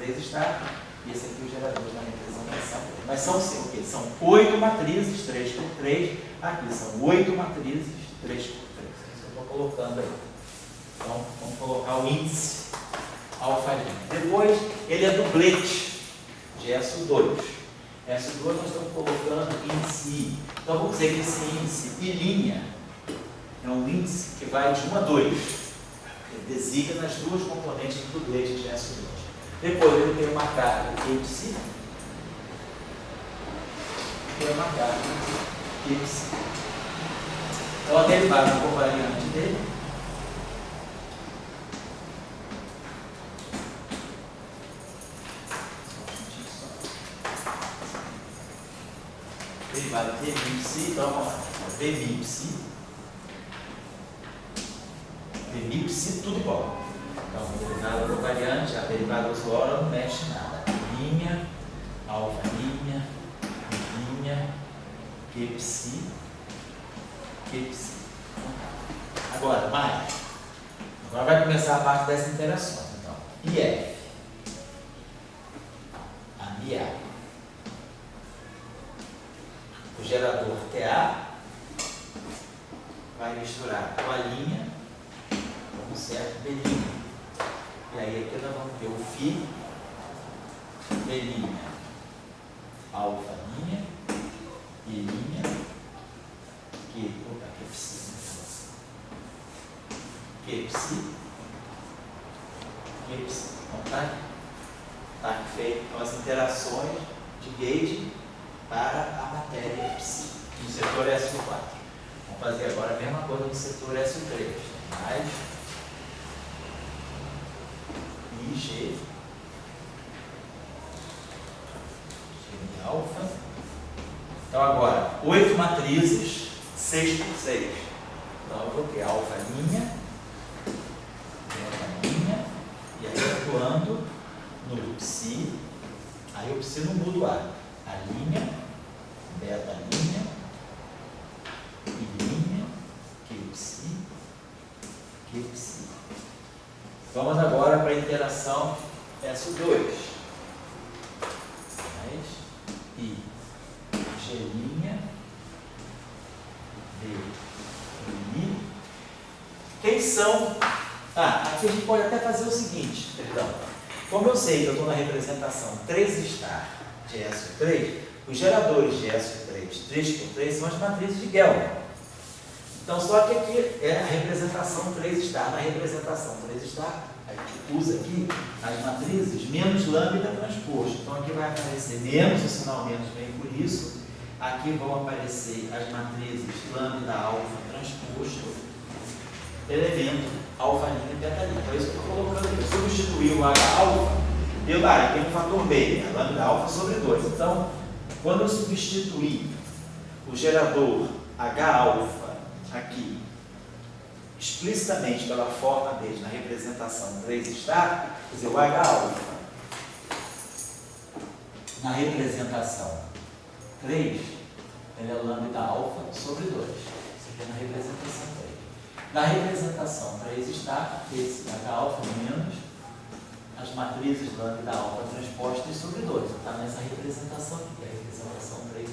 3 está, e esse aqui é o gerador na representação. Mas são o quê? São 8 matrizes, 3 por 3, aqui são 8 matrizes, 3 por 3. É isso que eu estou colocando aí. Então, vamos colocar o índice alfa-linha. Depois, ele é dublete de SO2. SO2 nós estamos colocando índice I. Então, vamos dizer que esse índice I' é um índice que vai de 1 a 2. Ele designa as duas componentes do dublete de SO2. Depois, ele tem uma carga índice. Tem uma carga índice. Então, a derivada covariante dele derivada de Vmipsi, então vamos lá. Vmipsi, tudo igual. Então, a derivada covariante, a derivada usual não mexe nada. Linha, alfa linha, Qpsi. Agora, mais. Agora vai começar a parte das interações. Então, IF. Amiar. O gerador TA vai misturar com a linha com um certo B'. E aí aqui nós vamos ter o Φ, B', alfa linha e linha, Qpsi. Então tá aqui feito então, as interações de gauge para a matéria psi no setor SO4. Vamos fazer agora a mesma coisa no setor SO3. Mais IG, G de alfa. Então agora, 8 matrizes, 6 por 6. Então eu vou ter alfa linha, beta linha, e aí atuando no psi, aí o psi não muda o A. A linha, beta linha, e linha, Qpsi. Vamos agora para a interação SO2. Mais I, G', D, I. Quem são? Aqui a gente pode até fazer o seguinte, perdão. Como eu sei que eu estou na representação 3' de SO3, os geradores de SO3, 3 por 3, são as matrizes de Gell-Mann. Então, só que aqui é a representação 3'. Na representação 3', a gente usa aqui as matrizes menos lambda transposto. Então, aqui vai aparecer menos, o sinal menos vem por isso. Aqui vão aparecer as matrizes lambda alfa transposto, elemento alfa linha e beta linha. Então, isso que eu estou colocando aqui. Substituir o H alfa pelo tem um fator B, a lambda alfa sobre 2. Então, quando eu substituir o gerador H alfa aqui, explicitamente pela forma dele na representação 3', quer dizer, o H alfa na representação 3, ele é lambda alfa sobre 2. Isso aqui é na representação 3. Na representação 3', esse H alfa menos as matrizes lambda alfa transpostas sobre 2. Está nessa representação aqui, a representação 3'.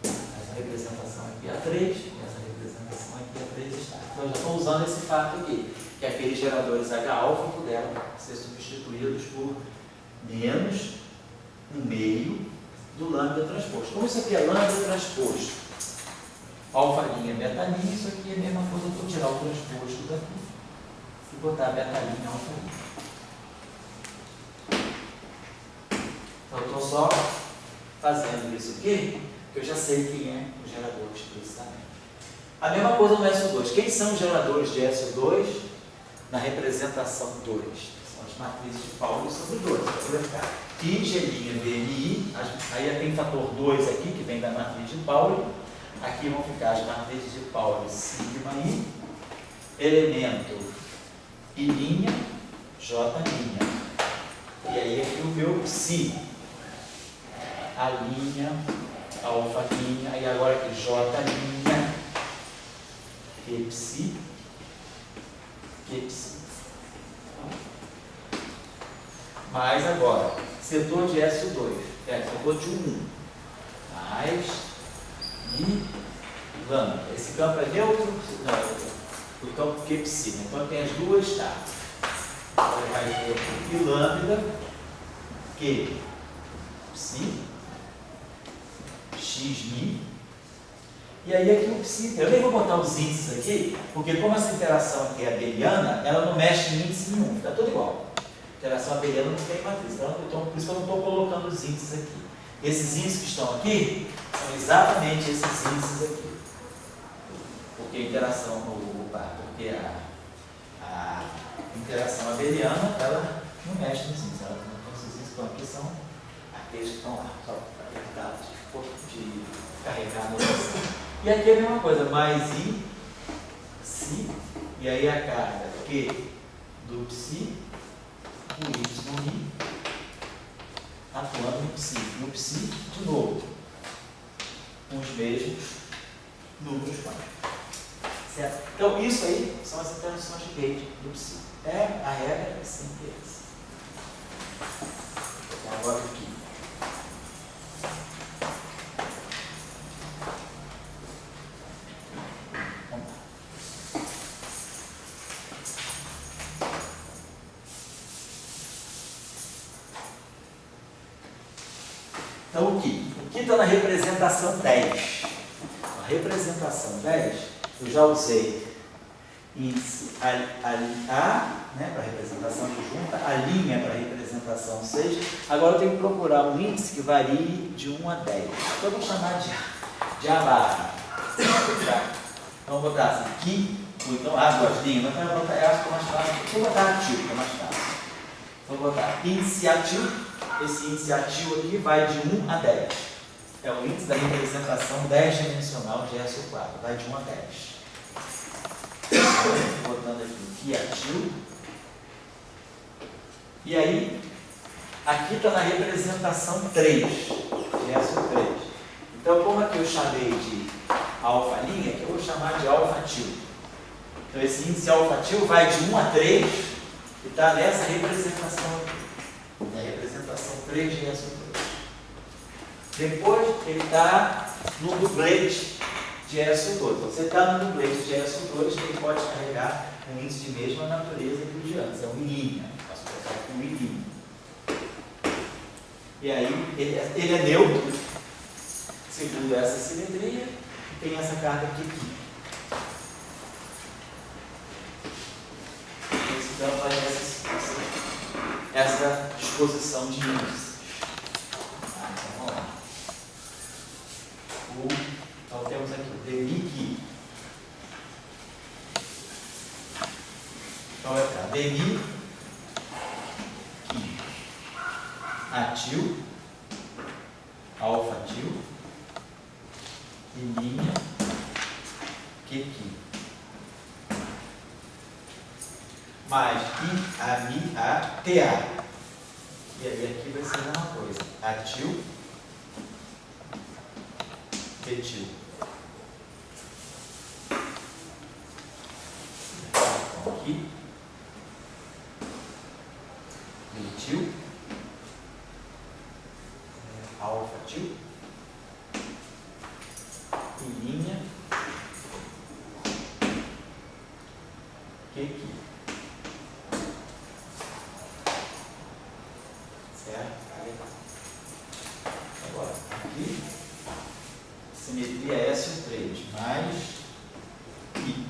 Essa representação aqui é 3, e essa representação aqui é 3'. Então, eu já estou usando esse fato aqui, que aqueles geradores H alfa puderam ser substituídos por menos 1/2 do lambda transposto. Como isso aqui é lambda transposto, alfa linha, beta linha, isso aqui é a mesma coisa, eu vou tirar o transposto daqui e botar beta linha, alfa linha. Então, eu estou só fazendo isso aqui, que eu já sei quem é o gerador explicitamente. A mesma coisa no SO2. Quem são os geradores de SO2 na representação 2? São as matrizes de Pauli sobre 2. Vou colocar I, G', VMI, aí tem fator 2 aqui, que vem da matriz de Pauli. Aqui vão ficar as matrizes de Pauli, sigma I, elemento I', J'. E aí aqui o meu psi, a linha, alfa linha, e agora aqui J', Qpsi. mais agora, setor de SO2, setor de 1, mais I lambda. Esse campo é neutro? Não, o campo que é psi, né? Então tem as duas taxas. Então vai ter I lambda, que psi, x mi. E aí aqui o psi, eu nem vou botar os índices aqui, porque como essa interação aqui é abeliana, ela não mexe em índice nenhum, fica tudo igual. Interação abeliana não tem matriz, então por isso que eu não estou colocando os índices aqui. Esses índices que estão aqui são exatamente esses índices aqui. Porque a interação, porque a interação abeliana, ela não mexe nos índices. Então, esses índices que estão aqui são aqueles que estão lá, só para evitar de carregar a notação. E aqui é a mesma coisa, mais I, psi, e aí a carga Q do psi, o y atuando no psi. No psi, de novo, com os mesmos números quânticos. Certo? Então, isso aí são as interações de gauge do psi. A regra é sempre essa. Agora aqui. Vamos lá. Então, o que está na representação 10? A representação 10, eu já usei índice A, né, para representação de junta, a linha para representação 6. Agora eu tenho que procurar um índice que varie de 1 a 10. Então eu vou chamar de A barra. Então vou botar assim, que, ou então as duas linhas, mas eu acho que é mais fácil. Vou botar ativo, que é mais fácil. Então vou botar índice ativo. Esse índice ativo aqui vai de 1 a 10. É o índice da representação 10-dimensional de SO4. Vai de 1 a 10. Botando aqui que ativo. E aí, aqui está na representação 3, de SO3. Então, como aqui eu chamei de alfa linha, aqui eu vou chamar de alfa ativo. Então, esse índice alfa ativo vai de 1 a 3 e está nessa representação aqui. É a representação 3 de SO3. Depois, ele está no dublete de SO2. Então, você está no dublete de SO2, ele pode carregar um índice de mesma natureza que o de antes. É um I'. Posso colocar aqui um I'. E aí, ele é neutro, segundo essa simetria, e tem essa carga aqui. Então, faz essa disposição de índices. Então, vamos lá. Então, temos aqui o demi. Então, vai ficar demi atil, alfa atil, e linha que mais I, A, Mi, A, TA. E aí aqui vai ser a mesma coisa. Atil, metil. Então aqui. Metil. Alfa atil. E linha. Que certo? Agora, aqui, simetria SO3 mais I,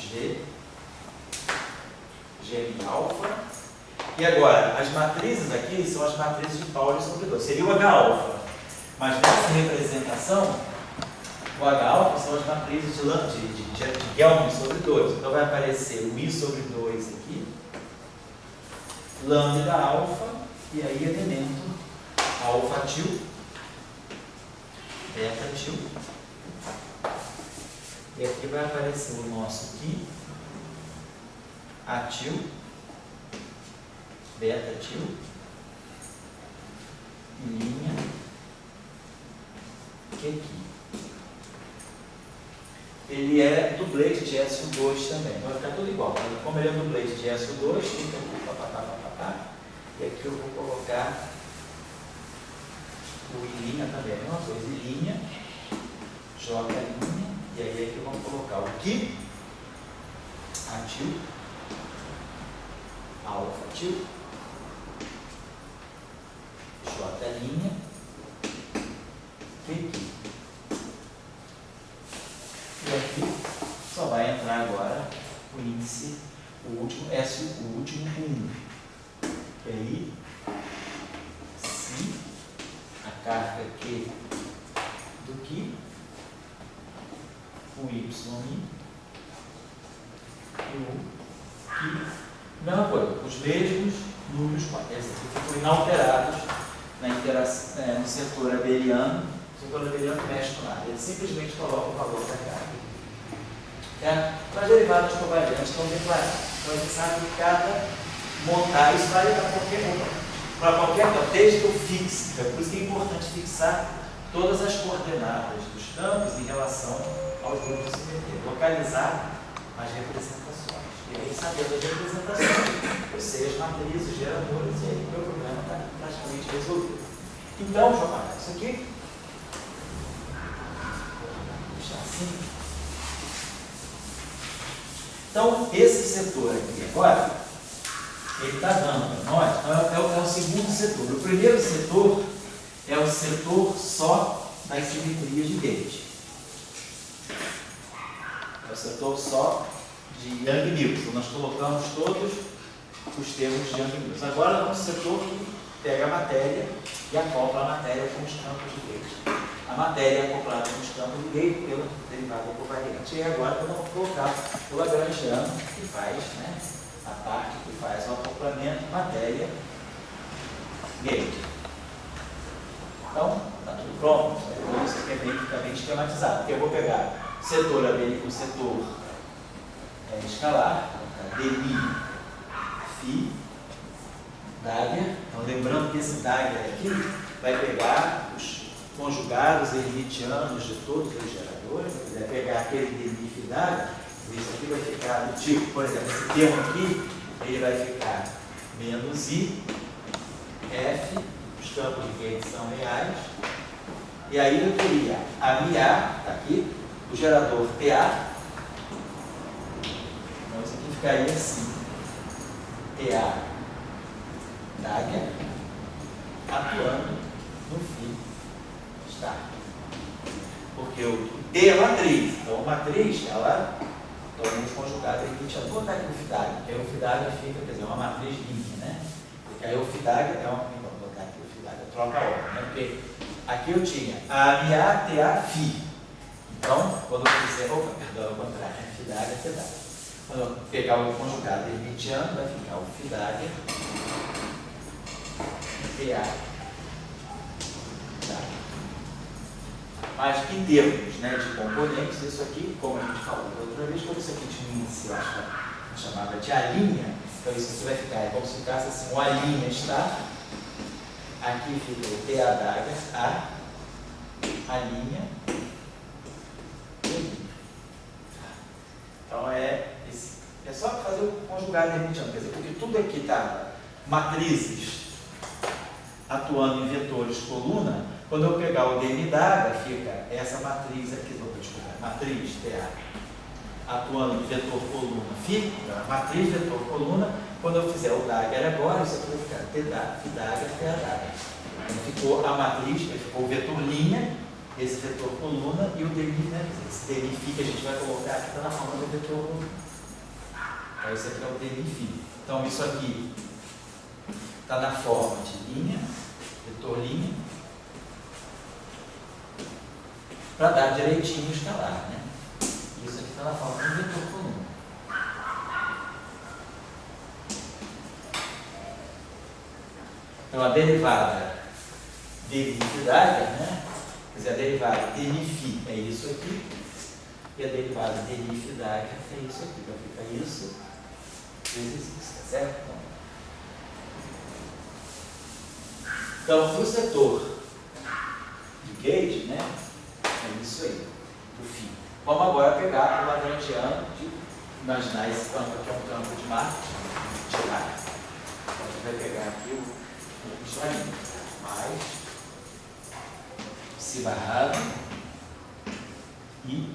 G alfa. E agora, as matrizes aqui são as matrizes de Pauli sobre 2. Seria o H-alfa. Mas nessa representação, o H-alfa são as matrizes de Gelman sobre 2. Então vai aparecer o I sobre 2 aqui, lambda alfa, e aí elemento alfa atil, beta atil. E aqui vai aparecer o nosso Ki atil, beta atil, e linha Q. Ele é dublete de SO2 também. Então vai ficar tudo igual. Como ele é dublete de SO2, fica aqui, E aqui eu vou colocar o I' também, a mesma coisa, I', J', e aí aqui vamos colocar o que? Atil, alfa atil, J', QQ. E aqui só vai entrar agora o índice, o último, o último 1. E aí, se a carga Q do que, o YI e o que, mesma coisa, os mesmos números, esses aqui ficam inalterados na interação, no setor abeliano. O setor abeliano mexe com nada, ele simplesmente coloca o valor da carga. Para derivadas covariantes estão declaradas. Então a gente sabe que cada montar, isso vale para qualquer desde que eu fixe. É por isso que é importante fixar todas as coordenadas dos campos em relação aos grupos de simetria. Localizar as representações. E aí, sabendo as representações, eu sei as matrizes, os geradores, e aí o meu problema está praticamente resolvido. Então, deixa eu apagar isso aqui. Vou deixar assim. Então, esse setor aqui agora, ele está dando para nós, então é o segundo setor. O primeiro setor é o setor só das simetrias de gate. É o setor só de Yang-Mills. Então, nós colocamos todos os termos de Yang-Mills. Agora, é um setor que pega a matéria e acopla a matéria com os campos de gate. A matéria é acoplada com os campos de gate pela derivada covariante. E agora, eu vou colocar o lagrangiano que faz, né, a parte que faz o acoplamento matéria gate. Então, está tudo pronto. Isso aqui fica bem esquematizado. Porque eu vou pegar o setor escalar, dmi phi Dagger. Então, lembrando que esse Dagger aqui vai pegar os conjugados hermitianos de todos os geradores. Se quiser pegar aquele dmi phi Dagger, isso aqui vai ficar do tipo, por exemplo, esse termo aqui, ele vai ficar menos I, F, os campos de gate são reais, e aí eu teria a MA, está aqui, o gerador TA, então isso aqui ficaria assim, TA Dagger, atuando no fim start. Porque o T é matriz, então a matriz, ela torna-nos conjugada hermitiana. Vou botar aqui o FIDAG, porque aí o FIDAG fica, quer dizer, uma matriz limpa, né? Porque aí o FIDAG é uma. Vou botar aqui o FIDAG, troca a ordem, né? Porque aqui eu tinha a MA, TA, FI. Então, quando eu fizer. Opa, perdão, ao contrário, FIDAG é FIDAG. Quando eu pegar o conjugado hermitiano, vai ficar o FIDAG, TA, FIDAG. Mas em termos, né, de componentes, isso aqui, como a gente falou da outra vez, como isso aqui tinha um índice, eu acho que chamava de alinha, então isso aqui vai ficar, é como se ficasse assim, o alinha está, aqui fica o TA Dagger, a linha, então é só fazer o conjugado hermitiano, quer dizer, porque tudo aqui está matrizes atuando em vetores coluna. Quando eu pegar o dmi Dagger, fica essa matriz aqui, desculpa, matriz TA, atuando em vetor coluna, fica a matriz vetor coluna. Quando eu fizer o Dagger agora, isso aqui vai ficar T Dagger, TA Dagger. Então ficou a matriz, ficou o vetor linha, esse vetor coluna e o dmi, né? Esse dmi phi que a gente vai colocar aqui está na forma do vetor coluna. Então esse aqui é o dmi phi. Então isso aqui está na forma de linha, vetor linha, para dar direitinho o escalar, né? Isso aqui está na forma de vetor coluna. Então a derivada dmi phi Dagger, né? Quer dizer, a derivada dmi phi é isso aqui, e a derivada dmi phi Dagger é isso aqui. Então fica isso vezes isso, tá certo? Então, no setor de gate, né? É isso aí, o fim. Vamos agora pegar o lagrangiano de imaginar esse campo aqui é um campo de Markov, de Dagger. A gente vai pegar aqui o usuário, mais psi barrado I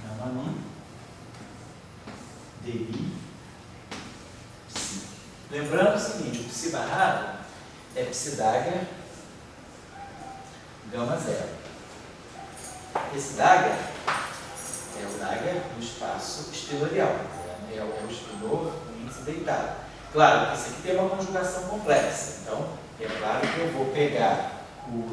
gama mi di psi. Lembrando o seguinte, o psi barrado é psi dagger gama zero. Esse dagger é o dagger no espaço estilorial, é o espinor no índice deitado. Claro que isso aqui tem uma conjugação complexa, então é claro que eu vou pegar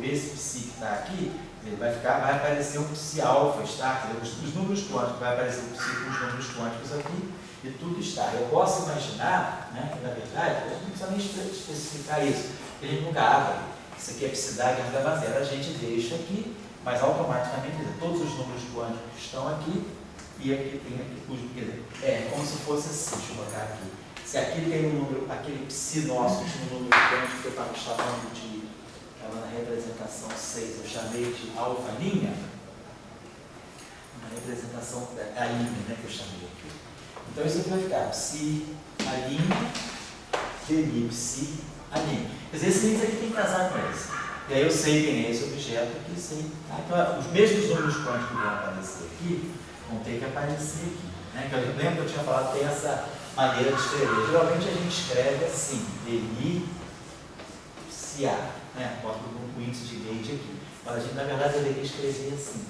esse psi que está aqui, ele vai aparecer um psi alfa, está, os números quânticos, vai aparecer um psi com os números quânticos aqui, e tudo está. Eu posso imaginar, né, que na verdade, a gente não precisa nem especificar isso, a gente nunca abre, isso aqui é psi dagger gama zero, a gente deixa aqui, mas automaticamente todos os números quânticos estão aqui, e aqui tem aqui, é como se fosse assim, deixa eu botar aqui. Se aqui tem um número, aquele psi nosso tinha um número quântico que eu estava chamando de, estava na representação 6, eu chamei de alfa-linha, na representação, a linha, né, que eu chamei aqui. Então isso aqui vai ficar psi, a linha, deli, psi, a linha. Quer dizer, esse índice aqui tem que casar com esse. E aí eu sei quem é esse objeto aqui, sei. Tá? Então os mesmos números quânticos que vão aparecer aqui, vão ter que aparecer aqui. Né? Eu lembro que eu tinha falado que tem essa maneira de escrever. Geralmente a gente escreve assim, deli, psi a, né? Bota o índice de Gauge aqui. Mas a gente, na verdade, deveria escrever assim.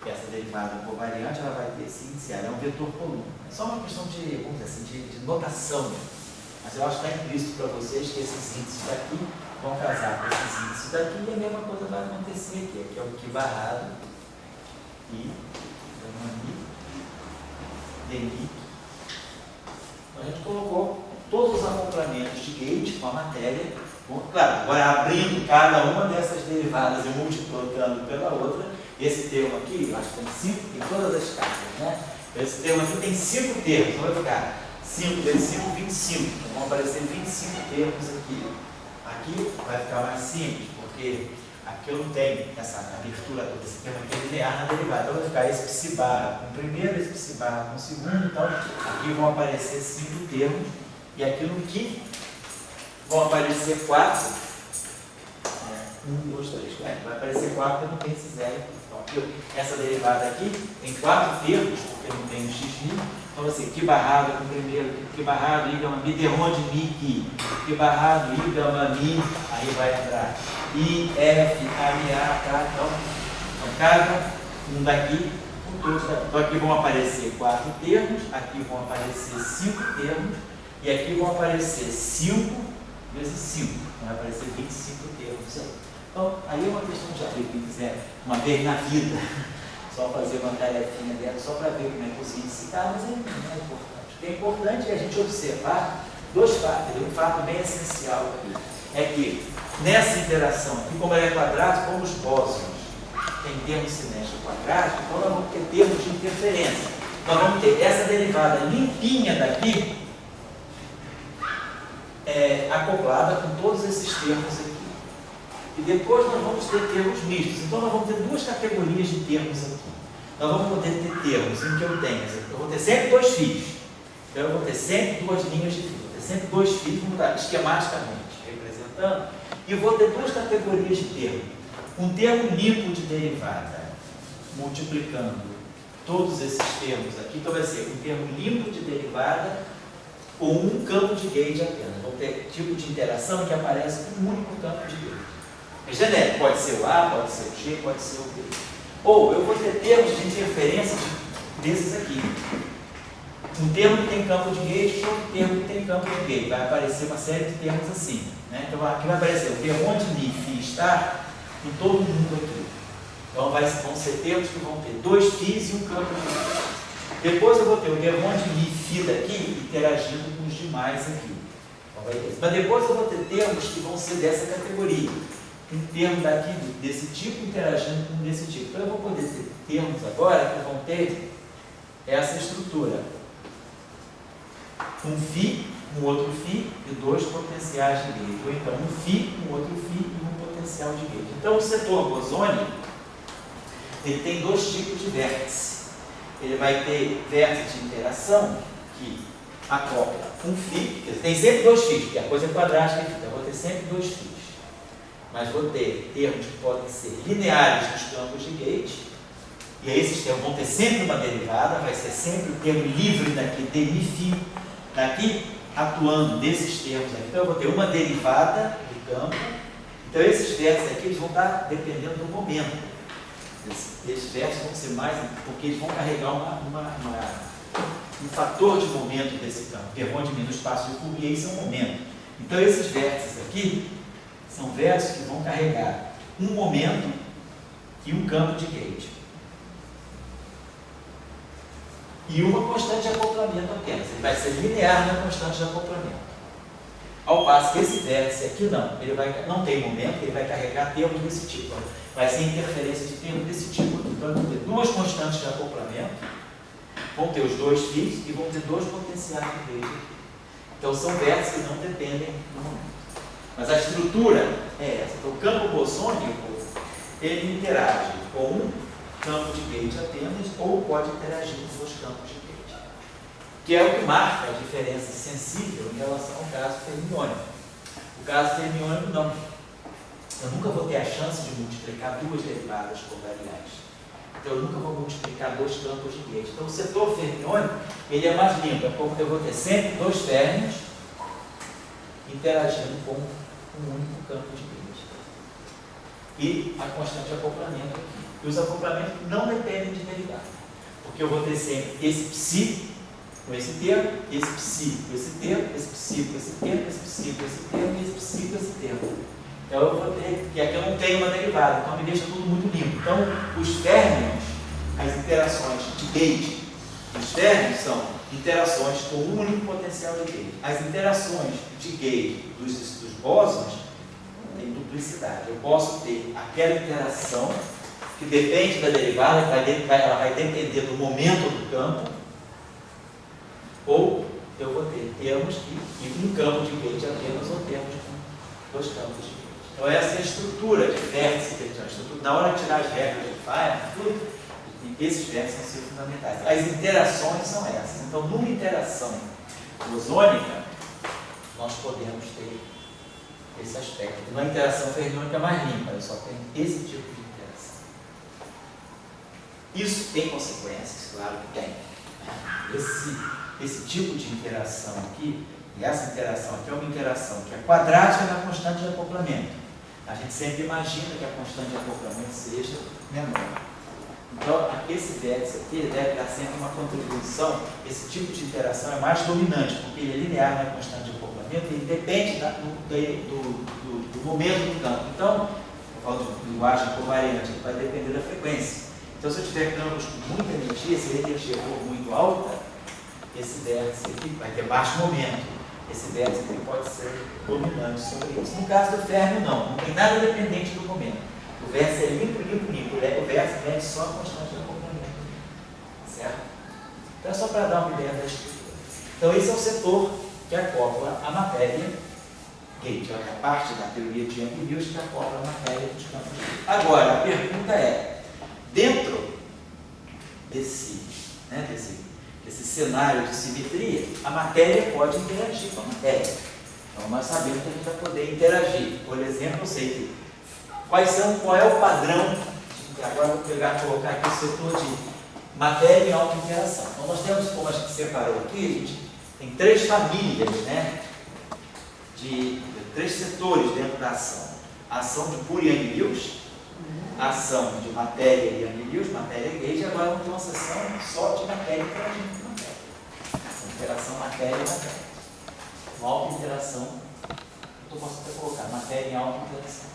Essa derivada covariante, ela vai ter esse índice a, é um vetor coluna. É só uma questão de, vamos dizer assim, de notação. Mas eu acho que está implícito para vocês que esses índices daqui vão casar com esses índices daqui e a mesma coisa vai acontecer aqui, que é o que barrado e deli. Então a gente colocou todos os acoplamentos de Gauge com a matéria. Bom, claro, agora abrindo cada uma dessas derivadas e multiplicando pela outra, esse termo aqui, eu acho que tem 5, tem todas as cartas, né? Esse termo aqui tem 5 termos, então vai ficar 5 vezes 5, 25. Então vão aparecer 25 termos aqui. Aqui vai ficar mais simples, porque aqui eu não tenho essa abertura toda, esse termo aqui é linear na derivada. Então vai ficar esse psi barra com o primeiro, esse psi barra com o segundo. Então aqui vão aparecer 5 termos. E aqui no que vão aparecer 4. 1, 2, 3, 4. Vai aparecer 4 porque não tem esse zero aqui. Então aqui, essa derivada aqui tem 4 termos, porque não tem o xi. Então assim, que barrado com o primeiro, que barrado, I gama mi, de onde mi aqui, que barrado, I gama mi, aí vai entrar I, F, A, M, A, K, então cada um daqui, com todos daqui. Então aqui vão aparecer 4 termos, aqui vão aparecer 5 termos, e aqui vão aparecer 5 vezes 5, então vai aparecer 25 termos aí. Então aí é uma questão de abrir, quem quiser, uma vez na vida. Só fazer uma tarefinha dela, só para ver como é que os índices se dão, mas não é importante. O que é importante é a gente observar dois fatos. Um fato bem essencial aqui é que nessa interação aqui, como ela é quadrada, como os bósons têm termos simétricos quadrados, então nós vamos ter termos de interferência. Nós vamos ter essa derivada limpinha daqui, acoplada com todos esses termos aqui. E depois nós vamos ter termos mistos. Então nós vamos ter duas categorias de termos aqui. Nós vamos poder ter termos em que eu vou ter sempre 2 fios. Então eu vou ter sempre 2 linhas de fio. Vou ter sempre 2 fios, vamos mudar esquematicamente, representando. E vou ter 2 categorias de termos. Um termo limpo de derivada, multiplicando todos esses termos aqui. Então vai ser um termo limpo de derivada com um campo de Gauge apenas. Vou ter tipo de interação que aparece com um único campo de Gauge. É genérico, pode ser o A, pode ser o G, pode ser o B. Ou eu vou ter termos de interferência desses aqui. Um termo que tem campo de Gauge e outro termo que tem campo de Gauge. Vai aparecer uma série de termos assim. Né? Então aqui vai aparecer o termo onde Mi, Φ está em todo mundo aqui. Então vão ser termos que vão ter 2 Φs e um campo de Gauge. Depois eu vou ter o termo onde Mi, Φ daqui interagindo com os demais aqui. Então vai ter. Mas depois eu vou ter termos que vão ser dessa categoria. Um termo daqui desse tipo interagindo com desse tipo. Então eu vou poder ter termos agora que vão ter essa estrutura. Um Φ, um outro Φ e 2 potenciais de Gauge. Ou então um Φ, um outro Φ e um potencial de Gauge. Então o setor bosônico ele tem 2 tipos de vértice. Ele vai ter vértice de interação que acopla um fio, tem sempre dois fios, porque a coisa é quadrática aqui, então eu vou ter sempre dois fios. Mas vou ter termos que podem ser lineares nos campos de gate, e aí esses termos vão ter sempre uma derivada, vai ser sempre o termo livre daqui, demi-φ, daqui atuando desses termos aqui. Então eu vou ter uma derivada do campo. Então esses versos aqui eles vão estar dependendo do momento. Esses versos vão ser mais, porque eles vão carregar um fator de momento desse campo, que é onde no espaço de Fourier isso é um momento. Então esses versos aqui são versos que vão carregar um momento e um campo de gate. E uma constante de acoplamento apenas. Ele vai ser linear na constante de acoplamento. Ao passo que esse vértice aqui não tem momento, ele vai carregar termos desse tipo. Vai ser interferência de termos desse tipo. Então, vão ter duas constantes de acoplamento, vão ter os dois fios e vão ter dois potenciais de gate. Então, são vértices que não dependem do momento. Mas a estrutura é essa. Então, o campo bosônico, ele interage com um campo de gate apenas ou pode interagir com os campos de gate, que é o que marca a diferença sensível em relação ao caso fermiônico. O caso fermiônico não. Eu nunca vou ter a chance de multiplicar duas derivadas covariais. Então eu nunca vou multiplicar dois campos de gate. Então o setor fermiônico ele é mais limpo, é como eu vou ter sempre dois férmions interagindo com um único campo de gate. E a constante de acoplamento aqui. E os acoplamentos não dependem de derivada, porque eu vou ter sempre esse psi com esse termo, esse psi com esse termo, esse psi com esse termo, esse psi com esse termo e esse psi com esse termo. Então eu vou ter, que aqui eu não tenho uma derivada, então me deixa tudo muito limpo. Então os férmions, as interações de gate, os férmions são interações com um único potencial de gate. As interações de gate dos bósons têm duplicidade. Eu posso ter aquela interação que depende da derivada, ela vai depender do momento do campo, ou eu vou ter termos que um campo de gate apenas ou termos com dois campos de gate. Então essa é a estrutura de vértice que a gente chama. Na hora de tirar as regras de Feynman, esses vértices vão ser fundamentais. As interações são essas. Então numa interação bosônica, nós podemos ter esse aspecto. Uma interação fermiônica mais limpa, eu só tenho esse tipo de interação. Isso tem consequências, claro que tem. Esse tipo de interação aqui, e essa interação aqui é uma interação que é quadrática da constante de acoplamento. A gente sempre imagina que a constante de acoplamento seja menor. Então, esse vértice aqui ele deve dar sempre uma contribuição. Esse tipo de interação é mais dominante, porque ele é linear na constante de acoplamento e ele depende do momento do campo. Então, eu falo de linguagem covariante, ele vai depender da frequência. Então, se eu tiver campos com muita energia, se a energia for muito alta, esse vértice aqui vai ter baixo momento. Esse vértice aqui pode ser dominante sobre isso. No caso do férmio, não tem nada dependente do momento. O vértice é limpo. O vértice mede só a constante de acoplamento. Certo? Então é só para dar uma ideia da estrutura. Então esse é o setor que acopla a matéria gate, é a parte da teoria de Young-Mills que acopla a matéria dos campos de gate. Agora, a pergunta é, dentro desse cenário de simetria, a matéria pode interagir com a matéria. Então nós sabemos que a gente vai poder interagir. Por exemplo, eu sei que qual é o padrão, agora eu vou colocar aqui o setor de matéria e auto-interação. Então nós temos, como a gente separou aqui, a gente tem três famílias, de três setores dentro da ação. A ação de pura Young-Mills, a ação de matéria e Young-Mills, matéria e gauge, agora vamos ter uma seção só de matéria interagindo com matéria. Essa interação matéria e matéria. Uma auto-interação, eu posso até colocar matéria e auto-interação.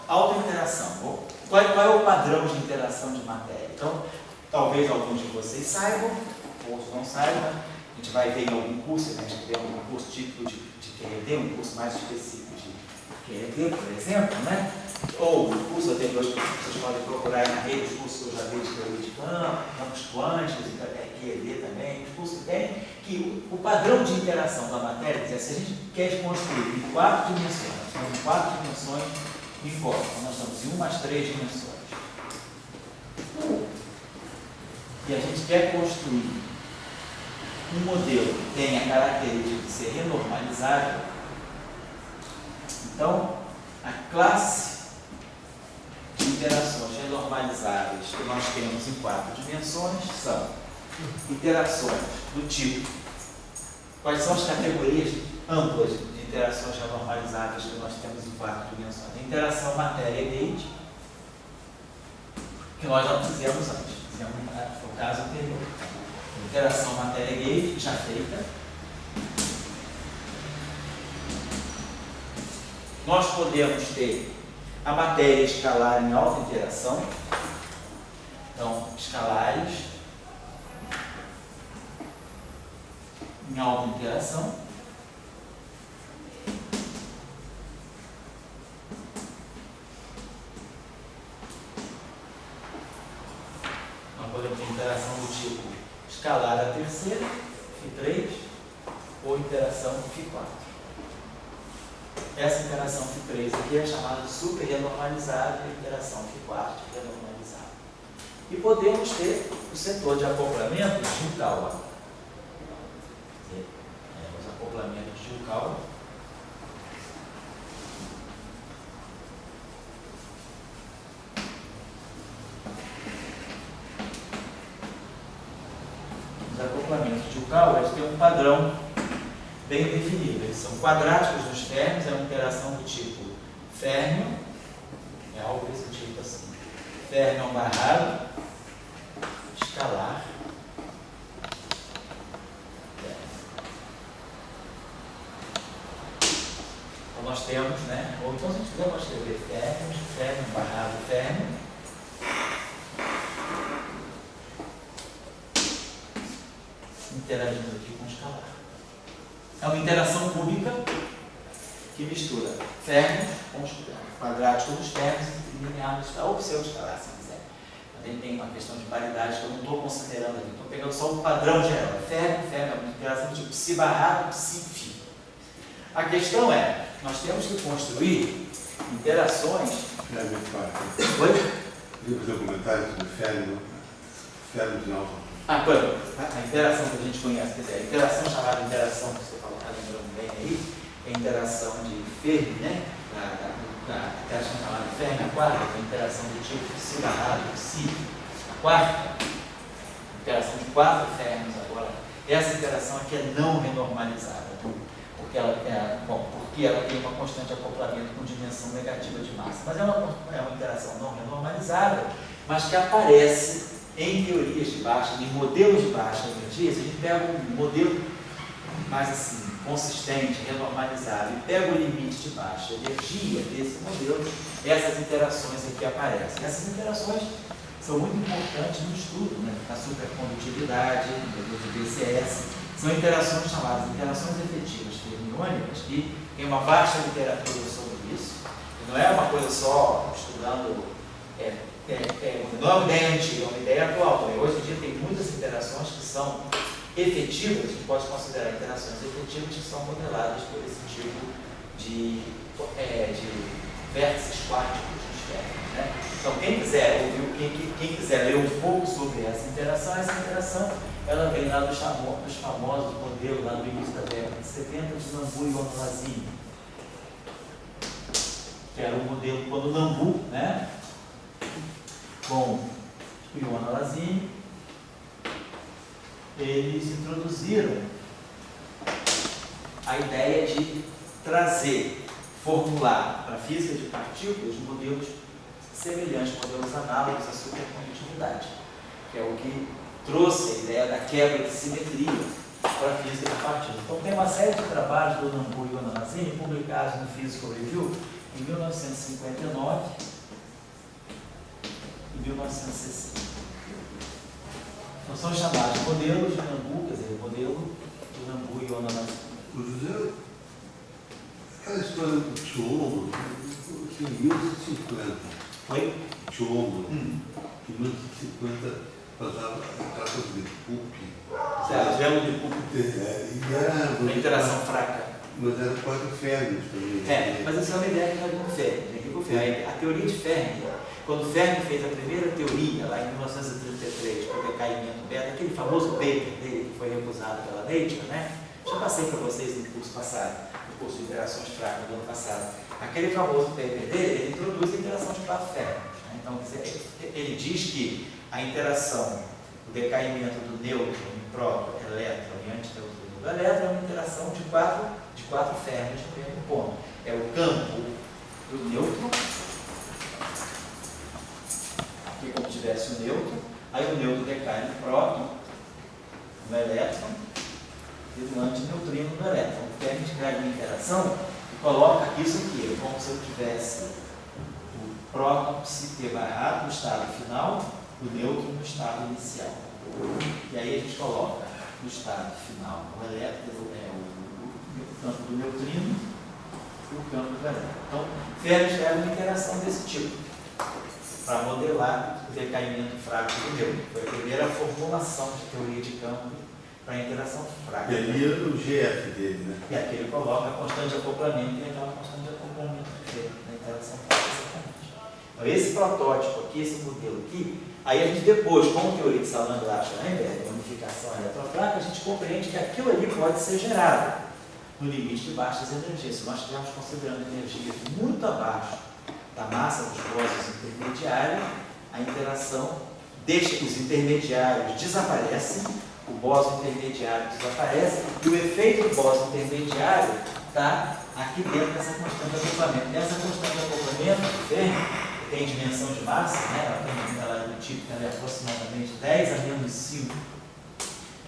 alta interação. Qual é o padrão de interação de matéria? Então, talvez alguns de vocês saibam, outros não saibam. A gente vai ver em algum curso, a gente tem um curso típico de QED, um curso mais específico de QED, por exemplo, né? Ou o curso anterior que vocês podem procurar aí na rede, os cursos que eu já vi de teoria de campo, campos quânticos, QED também, os cursos que tem, que o padrão de interação da matéria, quer dizer, se a gente quer construir em 4 dimensões, nós estamos em 4 dimensões em forma, então nós estamos em 1 mais 3 dimensões. E a gente quer construir um modelo que tenha a característica de ser renormalizável. Então, a classe de interações renormalizáveis que nós temos em 4 dimensões são interações do tipo. Quais são as categorias amplas de interações renormalizáveis que nós temos em 4 dimensões? A interação matéria-gate, que nós não fizemos antes, fizemos no caso anterior. Interação matéria-gate já feita. Nós podemos ter a matéria escalar em alta interação. Então, escalares em alta interação. Nós podemos ter interação do tipo escalar a terceira, φ3, ou interação φ4. Essa interação φ3 aqui é chamada de super renormalizável e interação φ4 renormalizável. E podemos ter o setor de acoplamento de Yukawa. Os acoplamentos de Yukawa. Os acoplamentos de Yukawa, eles têm um padrão bem definido. Eles são quadráticos nos férmions, é uma interação do tipo férmion, é algo desse tipo assim. Férmion barrado, escalar. Então nós temos, né? Ou então se a gente quiser, pode escrever férmion barrado férmion. Interagindo aqui com escalar. É uma interação cúbica que mistura férmions com os quadráticos dos férmions e lineares ou pseudo-escalar, se quiser. Também tem uma questão de paridade que eu não estou considerando aqui. Estou pegando só o padrão geral. Férmion é uma interação tipo psi barrado, psi φ. A questão é, nós temos que construir interações... Oi? Livros documentários sobre férmion de alta. A interação que a gente conhece, quer dizer, a interação chamada interação, que você falou, está lembrando bem aí, é a interação de Fermi, né? A interação chamada Fermi, a quarta, que é a interação do tipo psi barrado, psi. A quarta, interação de 4 férmions agora. Essa interação aqui é não renormalizável, porque ela tem uma constante acoplamento com dimensão negativa de massa. Mas é uma interação não renormalizável, mas que aparece em teorias de baixa, em modelos de baixa energia. Se a gente pega um modelo mais assim, consistente, renormalizável, e pega o limite de baixa energia desse modelo, essas interações aqui aparecem. Essas interações são muito importantes no estudo, né? Na supercondutividade, no de BCS. São interações chamadas interações efetivas fermiônicas, que tem uma vasta literatura sobre isso. E não é uma coisa só estudando... não é uma ideia antiga, é uma ideia atual também. Hoje em dia tem muitas interações que são efetivas, a gente pode considerar interações efetivas que são modeladas por esse tipo de vértices quânticos nos férmions, né? Então quem quiser ouvir, quem quiser ler um pouco sobre essa interação ela vem lá dos famosos modelos lá do início da década de 70 de Nambu e Onorazini, que era um modelo quando Nambu, né? Com o Iona Lazini, eles introduziram a ideia de trazer, formular para a física de partículas modelos semelhantes, modelos análogos à supercondutividade, que é o que trouxe a ideia da quebra de simetria para a física de partículas. Então tem uma série de trabalhos do Nambu e Iona Lazini publicados no Physical Review, em 1959 e 1960. Então, são chamados modelos de Nambu, quer dizer, o modelo de Nambu e Onanazimi. O José, aquela história do Chiomo, que em 1950, Oi? Chiomo, em 1950 passava aquela coisa de pupi. Certo, velo de público. E era A interação fraca. Mas era quatro férreos também. Mas essa é uma ideia que já com Fermi. A teoria de Fermi, quando Fermi fez a primeira teoria, lá em 1933, para o decaimento beta, aquele famoso paper dele que foi recusado pela Nature, né? Já passei para vocês no curso passado, no curso de interações fracas do ano passado. Aquele famoso paper dele, ele introduz a interação de quatro férmios. Né? Então, ele diz que a interação, o decaimento do nêutron em próton, elétron e antineutrino do elétron é uma interação de quatro férmios no mesmo ponto. É o campo do nêutron, aqui como se tivesse o nêutron, aí o nêutron decai no próton, no elétron e no antineutrino no elétron. O Fermi descreve uma interação e coloca isso aqui, como se eu tivesse o próton se ter barrado no estado final, o nêutron no estado inicial. E aí a gente coloca no estado final o elétron, o campo do neutrino e o campo do elétron. Então, Fermi escreve uma interação desse tipo, para modelar o decaimento fraco do nêutron. Foi a primeira formulação de teoria de campo para a interação fraca. E ali era o GF dele, né? E aqui ele coloca a constante de acoplamento e aquela constante de acoplamento na interação fraca, exatamente. Então, esse protótipo aqui, esse modelo aqui, aí a gente depois, com a teoria de Salandra-Schreinberg, a unificação eletrofraca, a gente compreende que aquilo ali pode ser gerado no limite de baixas energias. Se nós estivermos considerando energias muito abaixo da massa dos bósons intermediários, a interação deixa que os intermediários desaparecem, o bóson intermediário desaparece e o efeito do bóson intermediário está aqui dentro dessa constante de acoplamento. Essa constante de acoplamento tem dimensão de massa, né? Ela é do tipo que ela é aproximadamente 10 a menos 5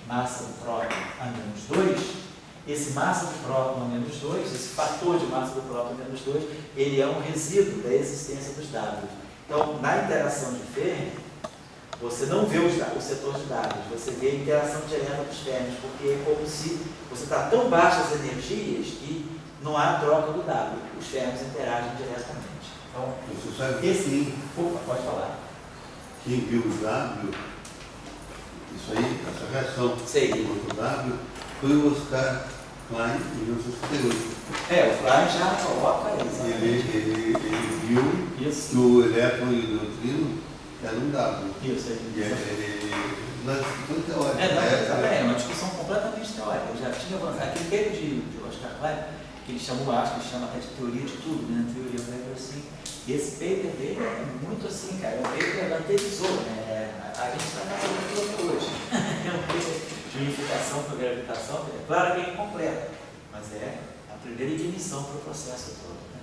massa do próton a menos 2. Esse massa do próton a menos 2, esse fator de massa do próton a menos 2, ele é um resíduo da existência dos W. Então, na interação de Fermi, você não vê o setor de W, você vê a interação direta dos férmios, porque é como se você está tão baixas energias que não há troca do W. Os férmios interagem diretamente. Então, você sabe esse... Opa, pode falar. Quem viu o W, isso aí, essa reação contra o W, foi o Oscar Klein, em 1958. O Klein já coloca isso. Ele viu isso. Que o elétron e o neutrino eram um W. Isso aí. Na discussão teórica. É uma discussão completamente teórica. Eu já tinha avançado. Aquele tempo de Oscar Klein, que ele chamou, acho que ele chama até de teoria de tudo, né? Teoria breve assim. E esse paper dele é muito assim, cara. É um paper antevisor, né? A gente está fazendo aquilo até hoje. É um paper de unificação por gravitação. É claro que é incompleto, mas é a primeira ignição para o processo todo. Né?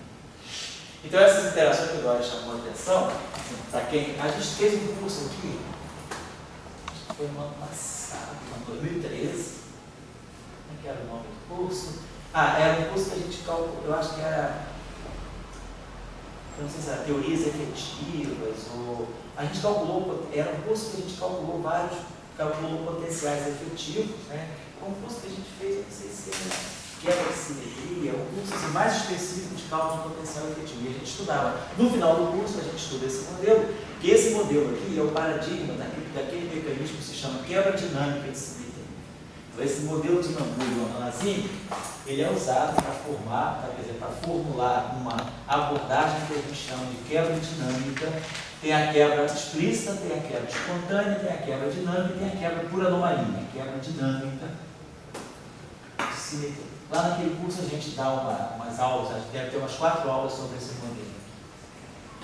Então, essas interações que o Dória chamou a atenção, para quem. A gente fez um curso aqui, acho que foi no ano passado, em 2013. Como é que era o nome do curso? Era um curso que a gente calculou, eu acho que era. Eu não sei se era teorias efetivas, ou. A gente calculou, era um curso que a gente calculou potenciais efetivos, né? Um curso que a gente fez, eu não sei se era quebra de simetria, um curso assim, mais específico de cálculo de potencial efetivo. E a gente estudava. No final do curso, a gente estuda esse modelo, que esse modelo aqui é o paradigma daquele mecanismo que se chama quebra dinâmica de simetria. Então, esse modelo de Nambu e Onanazimi, ele é usado para formular uma abordagem que a gente chama de quebra dinâmica. Tem a quebra explícita, tem a quebra espontânea, tem a quebra dinâmica e tem a quebra por anomalia, a quebra dinâmica de simetria. Lá naquele curso a gente dá umas aulas, a gente deve ter umas 4 aulas sobre esse modelo.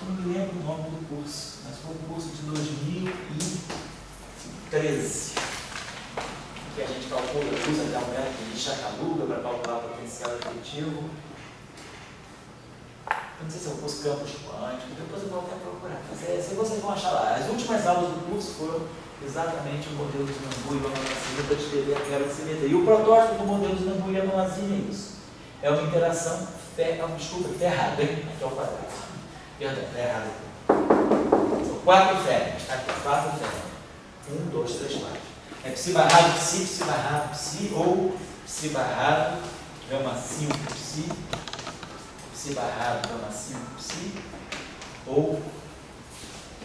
Eu não me lembro o nome do curso, mas foi um curso de 2013, que a gente calcula, usa a método de Chacaluga para calcular o potencial efetivo. Eu não sei se é o curso Campos Quânticos, depois eu vou até procurar. Mas vocês vão achar lá. As últimas aulas do curso foram exatamente o modelo de Nambu e Onanazimi para descrever a quebra de simetria. E o protótipo do modelo de Nambu e Onanazimi é isso. É uma interação desculpa, está errado, hein? Aqui é o quadrado. Perdão, está errado aqui. São 4 férmions, tá aqui, 4 férmions. 1, 2, 3, 4. É psi barrado psi, psi barrado psi, ou psi barrado gama 5 psi, psi barrado gama 5 psi, ou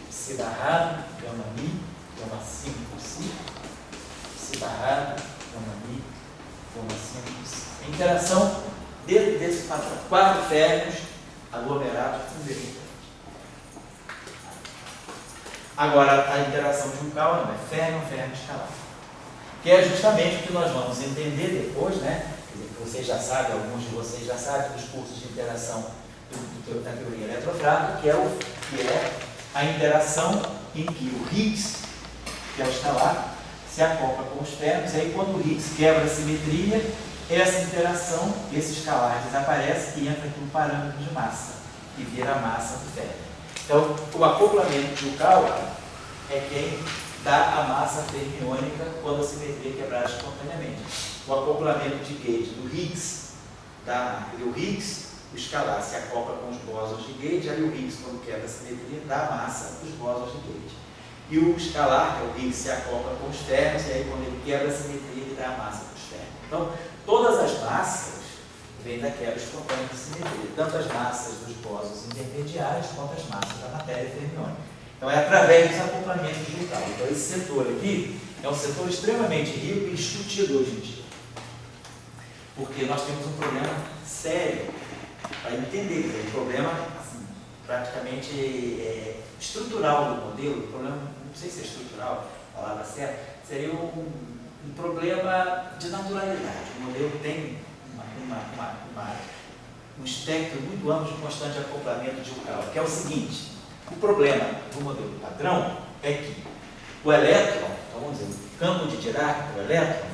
psi barrado gama mi, gama 5 psi, psi barrado gama mi, gama 5 psi. A interação dentro desses 4 férmions aglomerados fundamentais. Agora, a interação de um Cauchy não é férmion, escalar. Que é justamente o que nós vamos entender depois, né? Vocês já sabem, alguns de vocês já sabem dos cursos de interação da teoria eletrofrágil, que é a interação em que o Higgs, que é o escalar, se acopla com os férmions, e aí quando o Higgs quebra a simetria, essa interação, esse escalar desaparece e entra aqui um parâmetro de massa, e vira a massa do férmion. Então, o acoplamento de Cauchy é quem dá a massa fermiônica quando a simetria é quebrada espontaneamente. O acoplamento de gauge do Higgs dá o Higgs, o escalar se acopla com os bósons de gauge, aí o Higgs, quando quebra a simetria, dá a massa dos bósons de gauge. E o escalar, que é o Higgs, se acopla com os férmions, e aí quando ele quebra a simetria, ele dá a massa dos férmions. Então, todas as massas vêm da quebra espontânea de simetria, tanto as massas dos bósons intermediários quanto as massas da matéria fermiônica. Então, é através dos acoplamentos de Cauchy. Então, esse setor aqui é um setor extremamente rico e discutido hoje em dia. Porque nós temos um problema sério para entender, um problema assim, praticamente estrutural do modelo, um problema, não sei se é estrutural, a palavra certa, seria um problema de naturalidade. O modelo tem um espectro muito amplo de constante acoplamento de Cauchy, que é o seguinte: o problema do modelo padrão é que o elétron, então vamos dizer, o campo de Dirac do elétron,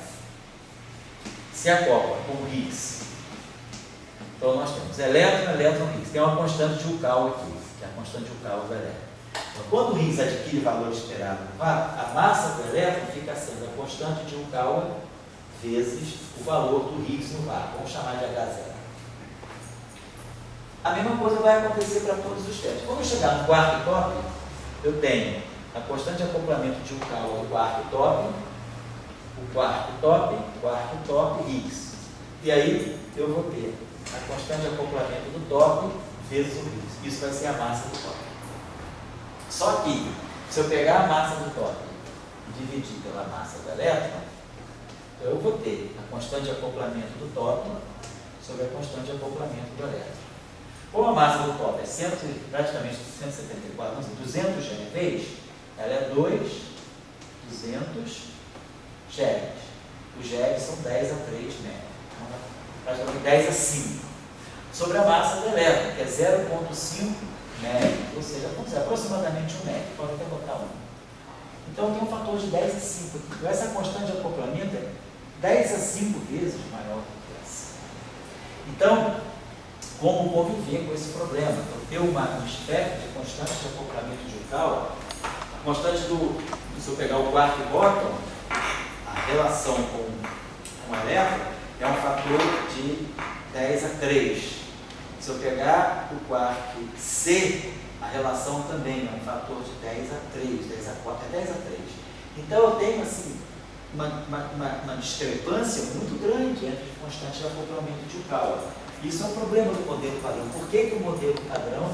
se acopla com o Higgs. Então nós temos elétron, Higgs. Tem uma constante de Cauchy aqui, que é a constante de Cauchy do elétron. Então, quando o Higgs adquire valor esperado no vácuo, a massa do elétron fica sendo a constante de Cauchy vezes o valor do Higgs no vácuo. Vamos chamar de H0. A mesma coisa vai acontecer para todos os testes. Quando eu chegar no quarto top, eu tenho a constante de acoplamento de Cauchy do quarto top, Higgs. E aí eu vou ter a constante de acoplamento do top vezes o Higgs. Isso vai ser a massa do top. Só que, se eu pegar a massa do top e dividir pela massa do elétron, então eu vou ter a constante de acoplamento do top sobre a constante de acoplamento do elétron. Como a massa do top é praticamente 174, 200 GeV, ela é 200 GeV. Os GeV são 10 a 3 metros, praticamente 10 a 5. Sobre a massa do elétron, que é 0,5 metros, ou seja, aproximadamente 1 metro, pode até botar 1. Então tem um fator de 10 a 5 aqui. Então essa constante de acoplamento é 10 a 5 vezes maior do que essa. Então, como conviver com esse problema? Então, ter um espectro de constante de acoplamento de Cauchy, a constante se eu pegar o quark bottom, a relação com o elétron é um fator de 10 a 3. Se eu pegar o quark C, a relação também é um fator de 10 a 3, 10 a 4, é 10 a 3. Então eu tenho assim, uma discrepância muito grande entre os constantes de acoplamento de Cauchy. Isso é um problema do modelo padrão. Por que o modelo padrão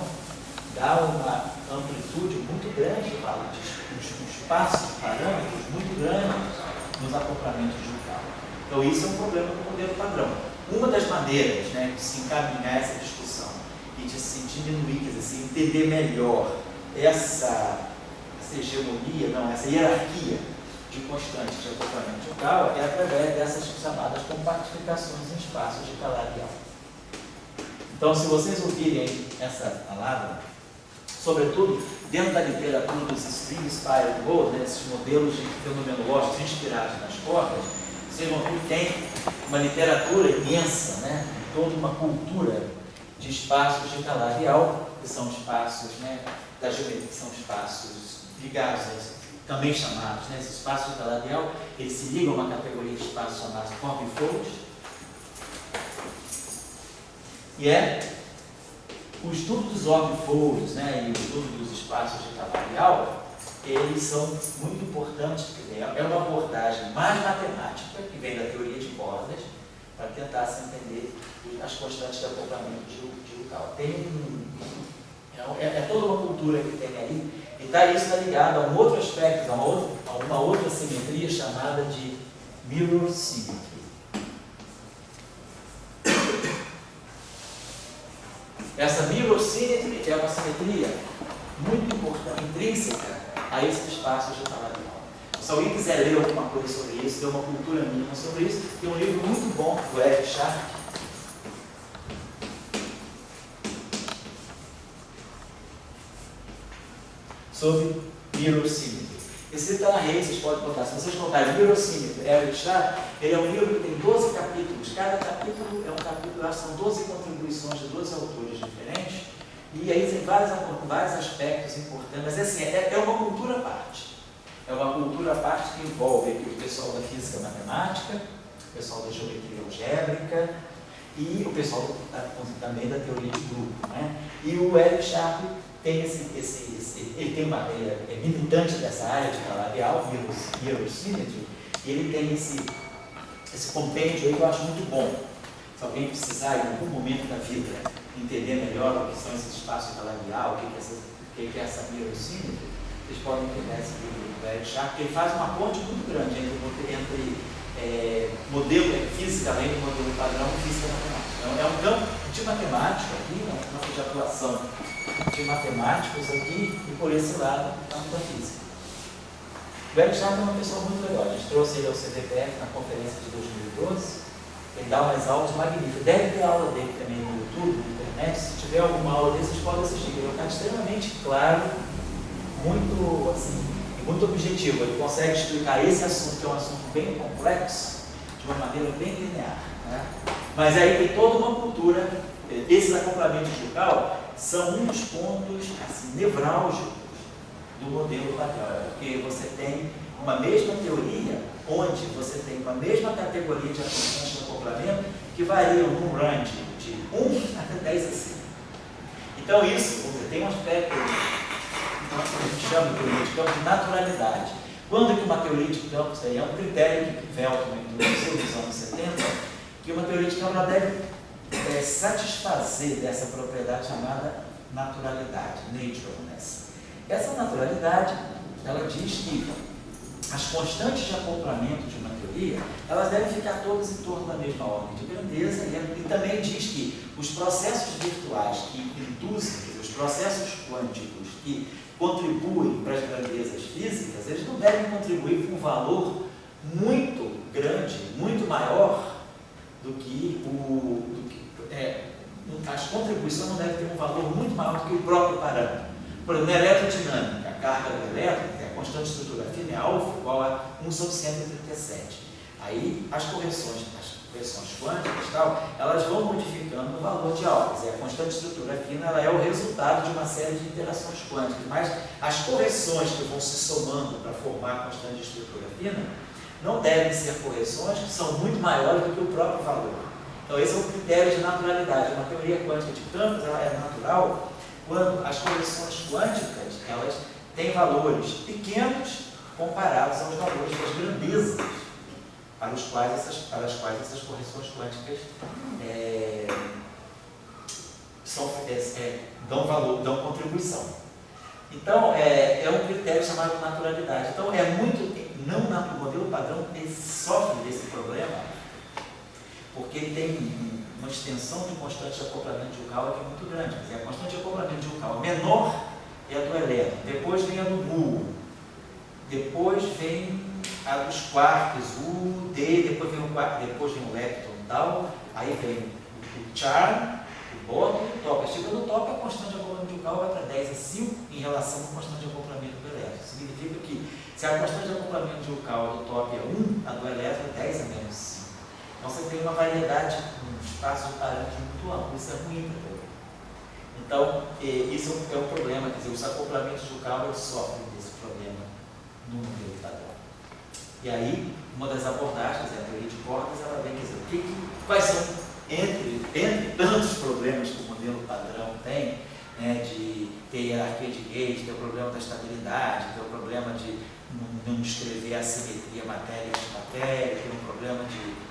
dá uma amplitude muito grande, um espaço de parâmetros muito grande nos acoplamentos de Cauchy? Então isso é um problema do modelo padrão. Uma das maneiras, né, de se encaminhar essa discussão e de se diminuir, quer dizer, se entender melhor essa hegemonia, essa hierarquia de constantes de acoplamento de Cauchy é através dessas chamadas compartificações em espaços de Calabi-Yau. Então, se vocês ouvirem essa palavra, sobretudo dentro da literatura dos string spiral modes, né, esses modelos fenomenológicos inspirados nas cordas, vocês vão ver que tem uma literatura imensa, né, toda uma cultura de espaços de Calabi-Yau, que são espaços, né, da geometria, que são espaços ligados a isso, também chamados, né, esses espaços de Calabi-Yau, eles se ligam a uma categoria de espaços chamados cornifolds. E é o estudo dos orbifolds, né, e o estudo dos espaços de cavalial, eles são muito importantes, é uma abordagem mais matemática, que vem da teoria de cordas, para tentar se entender as constantes de acoplamento de Yukawa. É toda uma cultura que tem aí, e isso está ligado a um outro aspecto, a uma outra simetria chamada de mirror symmetry. Essa mirror symmetry é uma simetria muito importante, intrínseca a esses espaços de cavalial. Se alguém quiser ler alguma coisa sobre isso, ter uma cultura mínima sobre isso, tem um livro muito bom do Eric Sharp, sobre mirror symmetry. Esse livro está na rede, vocês podem botar. Se vocês colocarem Mirror Symmetry, Eric Sharp, ele é um livro que tem 12 capítulos. Cada capítulo é um capítulo, acho que são 12 contribuições de 12 autores diferentes. E aí tem vários aspectos importantes. Mas assim, é uma cultura à parte. É uma cultura à parte que envolve aqui o pessoal da física matemática, o pessoal da geometria algébrica e o pessoal também da teoria de grupo. Né? E o Eric Sharp tem ele é militante dessa área de cavalial, mirror symmetry, e ele tem esse compêndio aí que eu acho muito bom. Se alguém precisar, em algum momento da vida, entender melhor o que são esses espaços cavalial, o que é essa mirror symmetry, vocês podem pegar esse livro do Eric Sharp, que ele faz uma ponte muito grande entre modelo física, além do modelo padrão, física e matemática. É um campo de matemática aqui, um campo de atuação de matemáticos aqui, e por esse lado, campo da física. O Eric Sharp é uma pessoa muito legal. A gente trouxe ele ao CVPF na conferência de 2012. Ele dá umas aulas magníficas. Deve ter aula dele também no YouTube, na internet. Se tiver alguma aula dele, vocês podem assistir. Ele é um cara extremamente claro, muito objetivo. Ele consegue explicar esse assunto, que é um assunto bem complexo, de uma maneira bem linear. Né? Mas aí tem toda uma cultura. Esses acoplamentos de Yukawa são um dos pontos nevrálgicos do modelo padrão, porque você tem uma mesma teoria, onde você tem uma mesma categoria de constantes de acoplamento que variam num range de 1 até 10 acima. Então isso, você tem um aspecto que a gente chama de teoria de campo de naturalidade. Quando que uma teoria de campo, isso aí é um critério que Veltman introduziu nos anos 70, que uma teoria de campo ela deve satisfazer dessa propriedade chamada naturalidade, naturalness. Essa naturalidade, ela diz que as constantes de acoplamento de uma teoria, elas devem ficar todas em torno da mesma ordem de grandeza, e também diz que os processos virtuais que induzem, os processos quânticos que contribuem para as grandezas físicas, eles não devem contribuir com um valor muito grande, muito maior do que as contribuições não devem ter um valor muito maior do que o próprio parâmetro. Por exemplo, na eletrodinâmica, a carga do elétron, a constante de estrutura fina é alfa igual a 1/137. Aí as correções quânticas elas vão modificando o valor de alfa. E a constante de estrutura fina ela é o resultado de uma série de interações quânticas. Mas as correções que vão se somando para formar a constante de estrutura fina não devem ser correções que são muito maiores do que o próprio valor. Então esse é o critério de naturalidade. Uma teoria quântica de campos ela é natural quando as correções quânticas elas têm valores pequenos comparados aos valores das grandezas para as quais essas correções quânticas dão contribuição. Então, é um critério chamado naturalidade. Então, o modelo padrão ele sofre desse problema porque ele tem uma extensão de constante de acoplamento de Yukawa que é muito grande. Quer dizer, a constante de acoplamento de Yukawa menor é a do elétron, depois vem a do muon, depois vem a dos quarks, U, D, depois vem o quark, depois vem o lepton e tal, aí vem o charm, o bóton e o top. Chegando no top, a constante de acoplamento de Yukawa vai para 10 a 5 em relação à constante de acoplamento do elétron. Significa que se a constante de acoplamento de Yukawa do top é 1, a do elétron é 10 a menos 5. Então você tem uma variedade, um espaço de parâmetros muito amplo, isso é ruim para o problema. Então, isso é um problema, quer dizer, os acoplamentos de Yukawa sofrem desse problema no modelo padrão. E aí, uma das abordagens, a teoria de cordas, ela vem dizer quais são entre tantos problemas que o modelo padrão tem, né, de ter hierarquia de gates, ter o problema da estabilidade, ter o problema de não descrever a simetria matéria-antimatéria, ter um problema de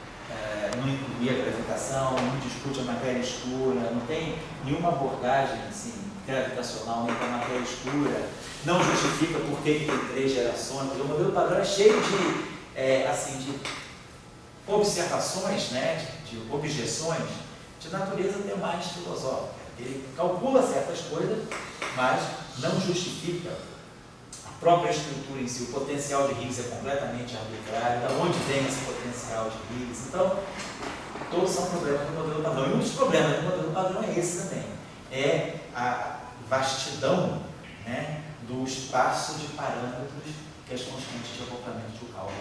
não incluir a gravitação, não discute a matéria escura, não tem nenhuma abordagem assim, gravitacional nem para a matéria escura, não justifica por que tem 3 gerações. O modelo padrão é cheio de observações, né, de objeções de natureza até mais filosófica. Ele calcula certas coisas, mas não justifica a própria estrutura em si. O potencial de Higgs é completamente arbitrário. De onde vem esse potencial de Higgs? Então, todos são problemas do modelo padrão. E um dos problemas do modelo padrão é esse também. É a vastidão, né, do espaço de parâmetros que as constantes de acoplamento de cálculo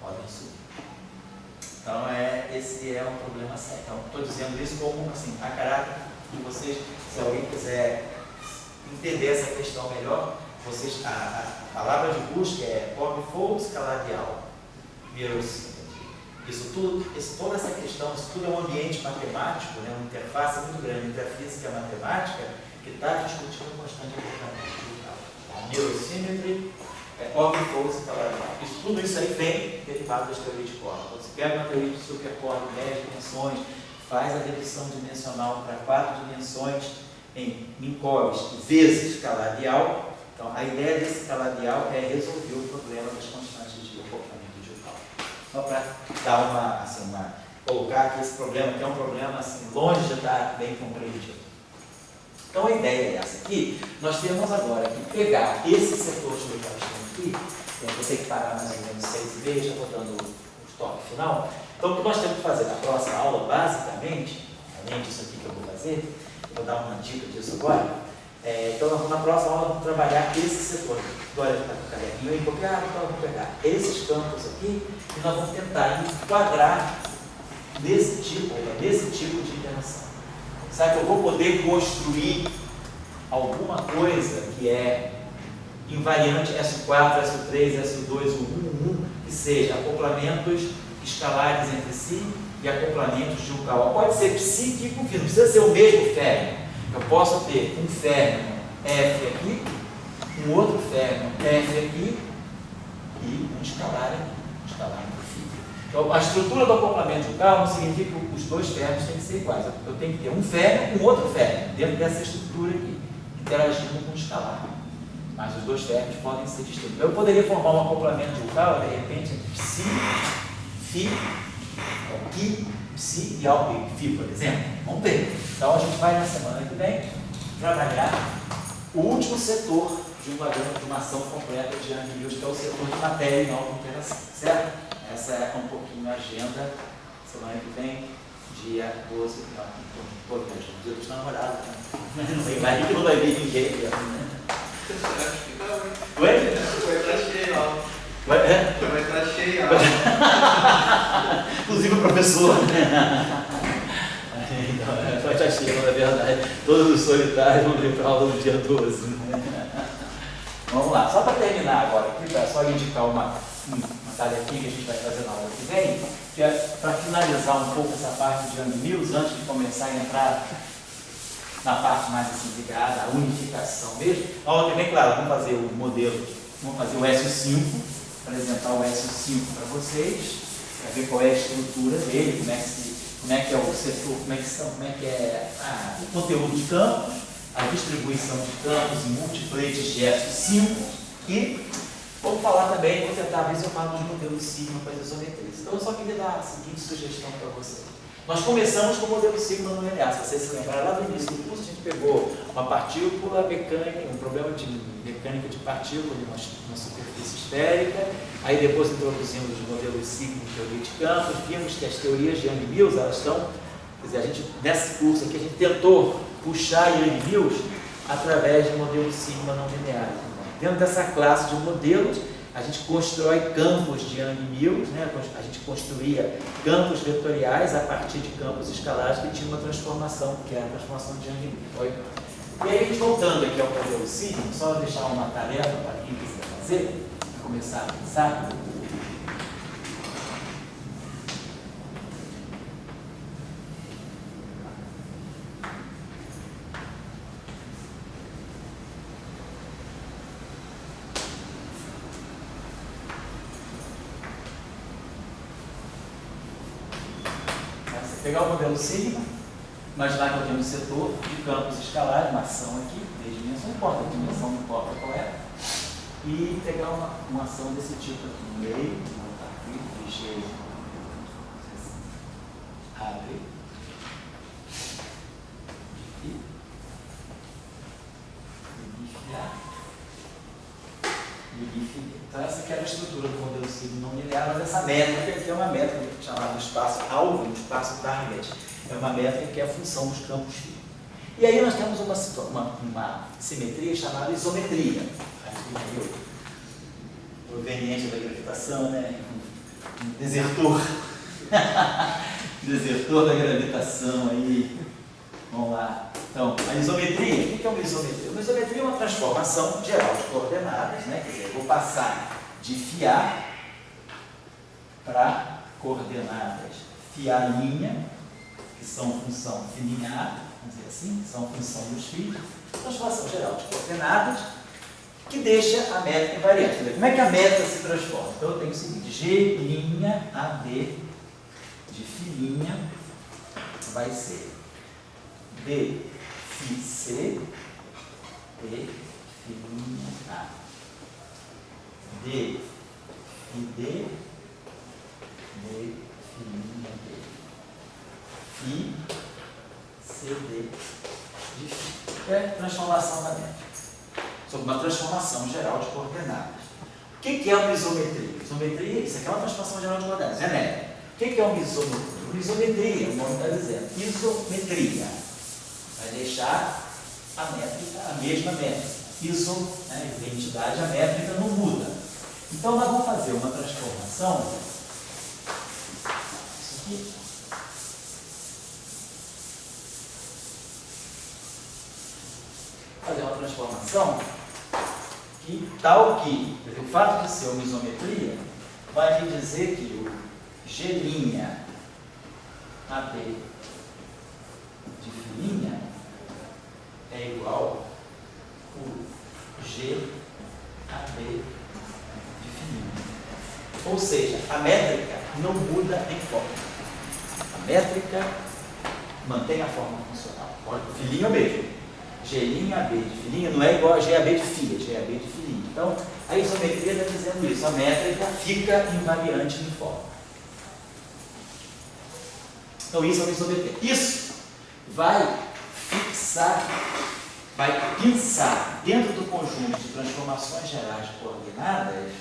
podem subir. Então, esse é um problema sério. Então, estou dizendo isso como assim, a caráter de vocês, se alguém quiser entender essa questão melhor, a palavra de busca é Fogfold escaladial, isso tudo, toda essa questão, isso tudo é um ambiente matemático, né, uma interface muito grande entre a física e a matemática, que está discutindo o constante de acoplamento de cálculo. Mirror-symmetry, Fogfold escaladial. Tudo isso aí vem derivado das teorias de corda. Você pega uma teoria de supercorda em 10 dimensões, faz a redução dimensional para 4 dimensões em Minkowski vezes escaladial. Então, a ideia desse escaladial é resolver o problema das constantes de acoplamento de cálculo. Só para dar colocar aqui esse problema, que é um problema assim, longe de estar bem compreendido. Então, a ideia é essa aqui. Nós temos agora que pegar esse setor de locação aqui, eu vou ter que parar mais ou menos 6h30, já vou dando o toque final. Então, o que nós temos que fazer na próxima aula, basicamente, além disso aqui que eu vou fazer, eu vou dar uma dica disso agora. Então, na próxima aula, vamos trabalhar esse setor. Agora está com o caderninho aí copiado, então eu vou pegar esses campos aqui e nós vamos tentar enquadrar nesse tipo de interação. Sabe que eu vou poder construir alguma coisa que é invariante S4, S3, S2, U1, que seja acoplamentos escalares entre si e acoplamentos de um K. Pode ser psíquico, não precisa ser o mesmo férmio. Eu posso ter um férmio F aqui, um outro férmio F aqui e um escalar aqui, um escalar entre si. Então, a estrutura do acoplamento de um K não significa que os dois férmios têm que ser iguais. Eu tenho que ter um férmio com outro férmio dentro dessa estrutura aqui, interagindo com o escalar. Mas os dois férmios podem ser distintos. Eu poderia formar um acoplamento de um K, de repente, entre psi, Φ, Qui, Psi e Alp, Φ, por exemplo. Vamos ver. Então a gente vai na semana que vem trabalhar o último setor de uma ação completa de Young-Mills, que é o setor de matéria e nova interação, certo? Essa é um pouquinho a agenda. Semana que vem, dia 12, dia dos namorados, né? Não vai que não vai ver ninguém. Oi? Vai estar cheio, ó. Vai estar cheio, ó. Inclusive o professor. Vai estar cheio, na verdade. Todos os solitários vão vir para a aula no dia 12. Vamos lá, só para terminar agora, aqui, só indicar uma tarefinha que a gente vai fazer na aula que vem, que é para finalizar um pouco essa parte de Young-Mills, antes de começar a entrar na parte mais assim, ligada à unificação mesmo. Na aula que vem, claro, vamos fazer o modelo, vamos fazer o SO5, apresentar o SO5 para vocês, para ver qual é a estrutura dele, como é que é o setor, como é que é o conteúdo de campos, a distribuição de campos em multiplates de SO5 e vamos falar também, vou tentar ver se eu falo dos modelos sigma para as isometrias. Então eu só queria dar a seguinte sugestão para vocês. Nós começamos com o modelo sigma no LA. Se vocês se lembrarem, lá no início do curso a gente pegou uma partícula mecânica, um problema de mecânica de partícula de uma superfície esférica, aí depois introduzimos os modelos sigma em teoria de campos, vimos que as teorias de Young-Mills, elas estão, quer dizer, nesse curso aqui a gente tentou puxar Young-Mills através de modelos sigma não lineares. Dentro dessa classe de modelos, a gente constrói campos de Young-Mills, né? A gente construía campos vetoriais a partir de campos escalares que tinham uma transformação, que era a transformação de Young-Mills. E aí, voltando aqui ao modelo sigma, só deixar uma tarefa para quem quiser fazer, para começar a pensar. pegar o modelo sigma, imaginar que eu tenho um setor de campos escalares, uma ação aqui, 3 dimensões, não importa a dimensão, não importa qual é, e pegar uma ação desse tipo aqui no meio, vou botar aqui, G, abre, e então essa aqui era a estrutura do modelo sigma não linear, mas essa métrica aqui é uma métrica chamada espaço alvo, espaço target, é uma métrica que é a função dos campos φ. E aí nós temos uma simetria chamada isometria, aqui o proveniente da gravitação, né? Um desertor, desertor da gravitação aí, vamos lá. Então, a isometria, o que é uma isometria? Uma isometria é uma transformação geral de coordenadas, né? Quer dizer, eu vou passar de φ para coordenadas φ', que são função φ linear, vamos dizer assim, que são função dos φ, transformação geral de coordenadas, que deixa a métrica invariante. Como é que a métrica se transforma? Então, eu tenho o seguinte, G', de φ' vai ser D φC, D φ'A, D φD, D φD, Φ CD de φ. É transformação da métrica. Sobre uma transformação geral de coordenadas. O que é uma isometria? Isometria, isso aqui é uma transformação geral de coordenadas, é métrica. O que é uma isometria? Uma isometria, o nome está dizendo, isometria. Vai deixar a métrica, a mesma métrica. Iso, né, identidade, a métrica não muda. Então, nós vamos fazer uma transformação. Isso aqui. Fazer uma transformação que, tal que, o fato de ser uma isometria, vai me dizer que o G' AB de φ' é igual ao G AB de φ'. Ou seja, a métrica não muda em forma. A métrica mantém a forma funcional. Φ' é o mesmo. G' AB de φ' não é igual a GAB de φ, é GAB de φ'. Então, a isometria está dizendo isso. A métrica fica invariante em forma. Então, isso é uma isometria. Isso vai fixar, vai pensar dentro do conjunto de transformações gerais de coordenadas,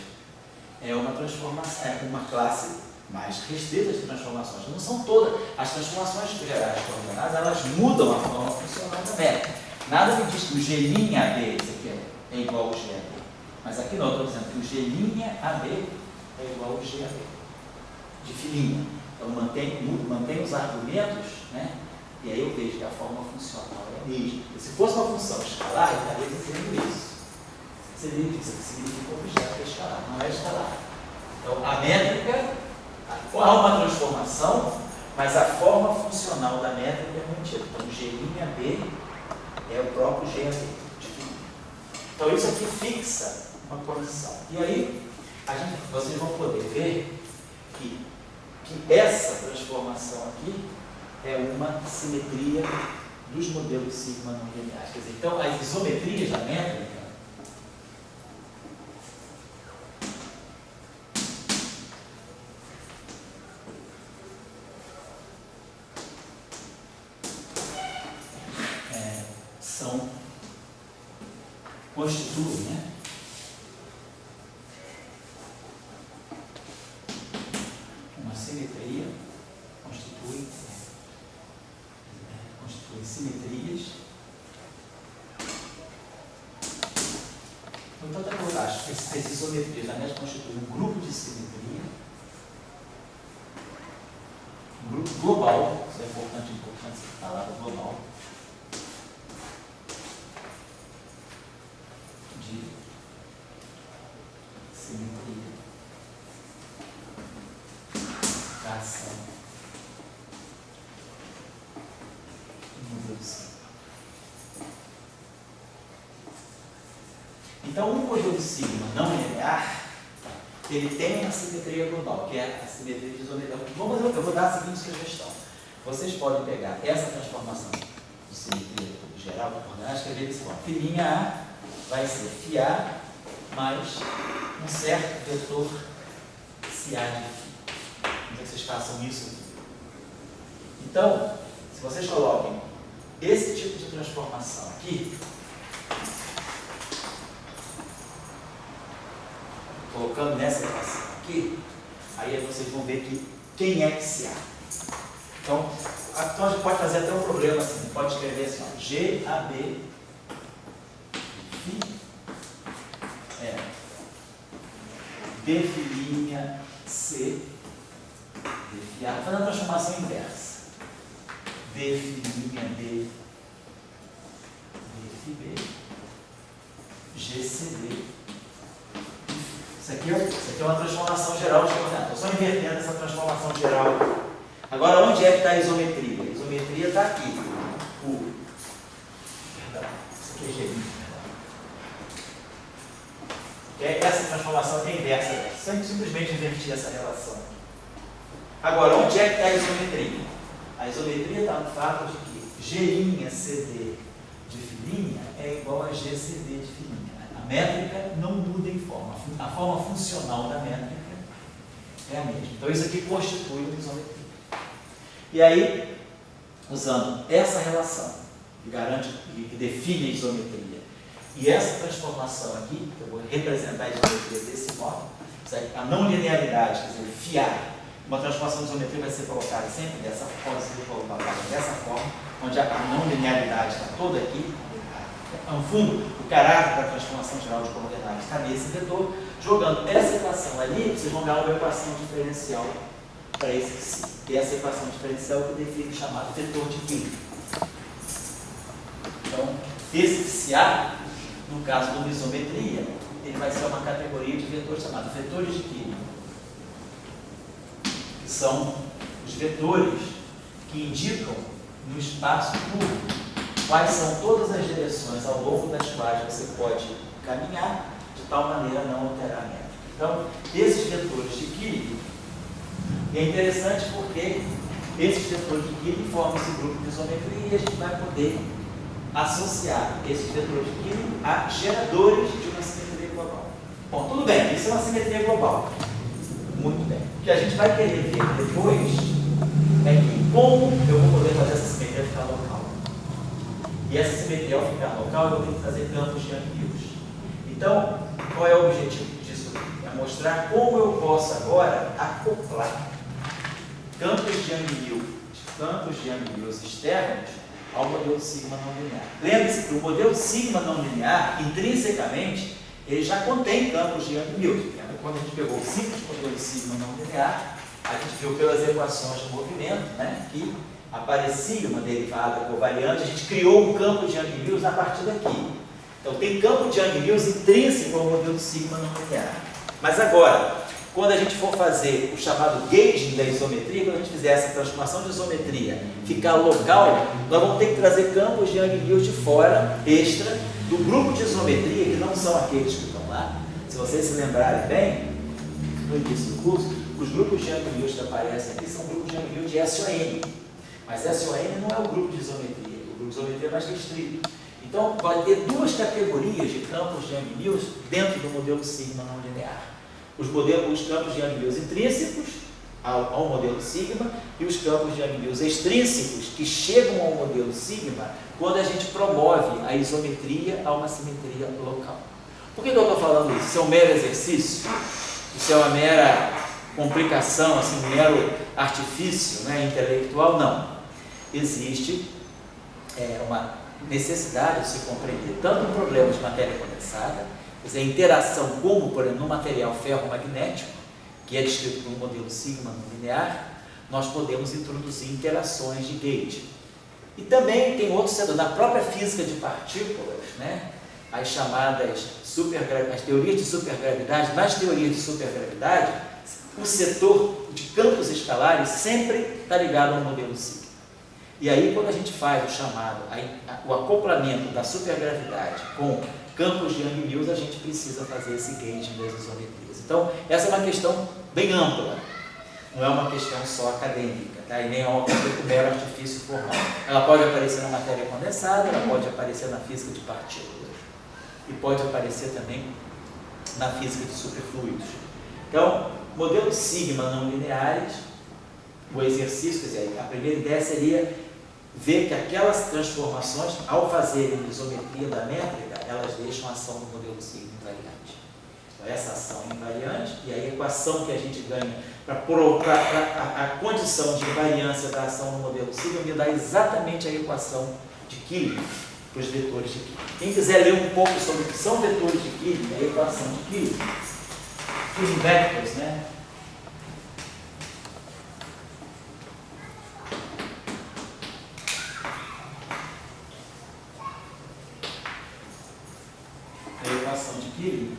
é uma transformação, é uma classe mais restrita de transformações. Não são todas. As transformações gerais de coordenadas, elas mudam a forma funcional da métrica. Nada me diz que o G' AB, isso aqui é igual ao GAB. Mas aqui não, eu estou dizendo que o G' AB é igual ao GAB de φ'. Então, mantém os argumentos, né? E aí eu vejo que a forma funcional é a mesma. Se fosse uma função escalar, eu estaria dizendo isso. Seria isso, significa um objeto escalar, não é escalar. Então, a métrica, há uma transformação, mas a forma funcional da métrica é mantida. Então, o G', é o próprio GAB de φ'. Então, isso aqui fixa uma condição. E aí, vocês vão poder ver que essa transformação aqui é uma simetria dos modelos sigma não lineares. Quer dizer, então, as isometrias da métrica constituem, né? Uma simetria, constitui simetrias. Então, eu acho que essas isometrias, na métrica, constituem um grupo de simetria, um grupo global, isso é importante essa palavra global, de simetria da ação do modelo sigma. Então, um modelo sigma não linear, ele tem uma simetria global, que é a simetria de isometria. Eu vou dar a seguinte sugestão. vocês podem pegar essa transformação de simetria geral de coordenadas e escrever desse modo. Filinha A vai ser φA mais um certo vetor CA de φ. Como é que vocês façam isso aqui? Então, se vocês coloquem esse tipo de transformação aqui, colocando nessa equação aqui, aí vocês vão ver que quem é que se há. Então a gente pode fazer até um problema assim, pode escrever assim, ó, GAB é D filinha C D fiá, fazendo a transformação inversa. D filinha D FB GCD. Isso aqui é uma transformação geral de coordenadas. Estou só invertendo essa transformação geral. Agora, onde é que está a isometria? A isometria está aqui. Perdão, isso aqui é G20, perdão. Essa transformação é inversa. Simplesmente invertir essa relação. Agora, onde é que está a isometria? A isometria está no fato de que G' CD de filinha é igual a GCD de filinha. A métrica não muda em forma. A forma funcional da métrica é a mesma. Então, isso aqui constitui uma isometria. E aí, usando essa relação que garante, que define a isometria, e essa transformação aqui, que eu vou representar a isometria desse modo, a não linearidade, quer dizer, fiar, uma transformação de isometria vai ser colocada sempre dessa forma, onde a não linearidade está toda aqui. No fundo, o caráter da transformação geral de coordenadas está nesse vetor. Jogando essa equação ali, vocês vão dar uma equação diferencial para esse psi. E essa equação diferencial que define o chamado vetor de Killing. Então, esse psi-A, no caso de uma isometria, ele vai ser uma categoria de vetores chamados vetores de Killing, que são os vetores que indicam no espaço curvo quais são todas as direções ao longo das quais você pode caminhar de tal maneira a não alterar a métrica. Então, esses vetores de Killing, é interessante porque esses vetores de Killing formam esse grupo de isometria e a gente vai poder associar esses vetores de Killing a geradores de uma simetria global. Bom, tudo bem, isso é uma simetria global. Muito bem. O que a gente vai querer ver depois é que como eu vou poder fazer essa simetria ficar local. E essa simetria, ao ficar local, eu vou ter que fazer campos de Young-Mills. Então, qual é o objetivo disso? É mostrar como eu posso agora acoplar campos de Young-Mills externos ao modelo sigma não linear. Lembre-se que o modelo sigma não linear, intrinsecamente, ele já contém campos de Young-Mills. Quando a gente pegou o simples modelo sigma não linear, a gente viu pelas equações de movimento, né, que aparecia uma derivada covariante, a gente criou um campo de Young-Mills a partir daqui. Então, tem campo de Young-Mills intrínseco ao modelo sigma não linear. Mas agora, quando a gente for fazer o chamado gauging da isometria, quando a gente fizer essa transformação de isometria ficar local, nós vamos ter que trazer campos de Young-Mills de fora, extra, do grupo de isometria, que não são aqueles que estão lá. Se vocês se lembrarem bem, no início do curso, os grupos de Young-Mills que aparecem aqui são grupos de Young-Mills de SON. Mas SON não é o grupo de isometria, o grupo de isometria é mais restrito. Então, vai ter duas categorias de campos de Young-Mills dentro do modelo sigma não linear. Os campos de Young-Mills intrínsecos ao modelo sigma e os campos de Young-Mills extrínsecos que chegam ao modelo sigma quando a gente promove a isometria a uma simetria local. Por que eu estou falando isso? Isso é um mero exercício? Isso é uma mera complicação, assim, um mero artifício, né, intelectual? Não. Existe uma necessidade de se compreender tanto um problema de matéria condensada, quer dizer, a interação como, por exemplo, no material ferromagnético, que é descrito por um modelo sigma não linear, nós podemos introduzir interações de gauge. E também tem outro setor, na própria física de partículas, né, as chamadas as teorias de supergravidade. Nas teorias de supergravidade, o setor de campos escalares sempre está ligado ao modelo sigma. E aí, quando a gente faz o chamado, o acoplamento da supergravidade com campos de Young-Mills, a gente precisa fazer esse gauging das isometrias. Então, essa é uma questão bem ampla. Não é uma questão só acadêmica, tá? E nem é um mero artifício formal. Ela pode aparecer na matéria condensada, ela pode aparecer na física de partículas e pode aparecer também na física de superfluidos. Então, modelos sigma não lineares, o exercício, quer dizer, a primeira ideia seria ver que aquelas transformações, ao fazerem isometria da métrica, elas deixam a ação do modelo sigma invariante. Então, essa ação é invariante, e aí a equação que a gente ganha para a condição de invariância da ação no modelo sigma me dá exatamente a equação de Killing para os vetores de Killing. Quem quiser ler um pouco sobre o que são vetores de Killing, a equação de Killing, Killing vectors, né? A equação de Killing.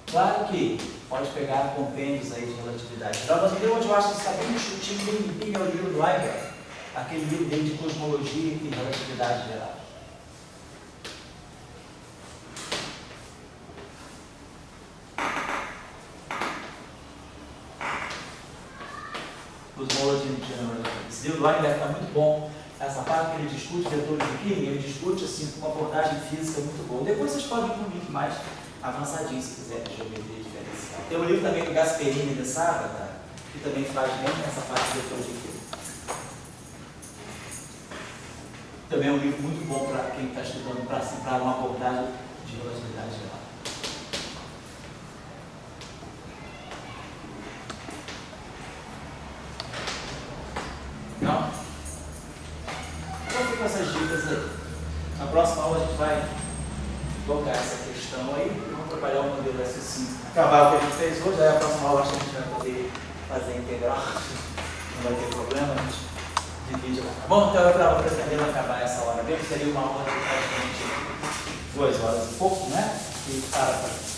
Claro que pode pegar compêndios aí de relatividade geral, mas onde eu acho que está bem discutido, bem é o livro do Heiberg, aquele livro dele de cosmologia e relatividade geral. Cosmology in General. Esse livro do Heiberg está muito bom. Essa parte que ele discute vetores de Killing, ele discute assim, com uma abordagem física muito boa. Depois vocês podem ir com um link mais avançadinho, se quiser, de geometria diferencial. Tem um livro também do Gasperini de Sábata, que também faz bem essa parte de vetores de Killing. Também é um livro muito bom para quem está estudando para uma abordagem de relatividade geral. Não? Então fica essas dicas aí. Na próxima aula a gente vai tocar essa questão aí e vamos trabalhar o modelo S5. Acabar o que a gente fez hoje, aí a próxima aula acho que a gente vai poder fazer integral. Não vai ter problema, a gente divide lá. Tá bom? Então eu estava pretendendo acabar essa hora mesmo, seria uma aula de praticamente 2 horas e pouco, né? E para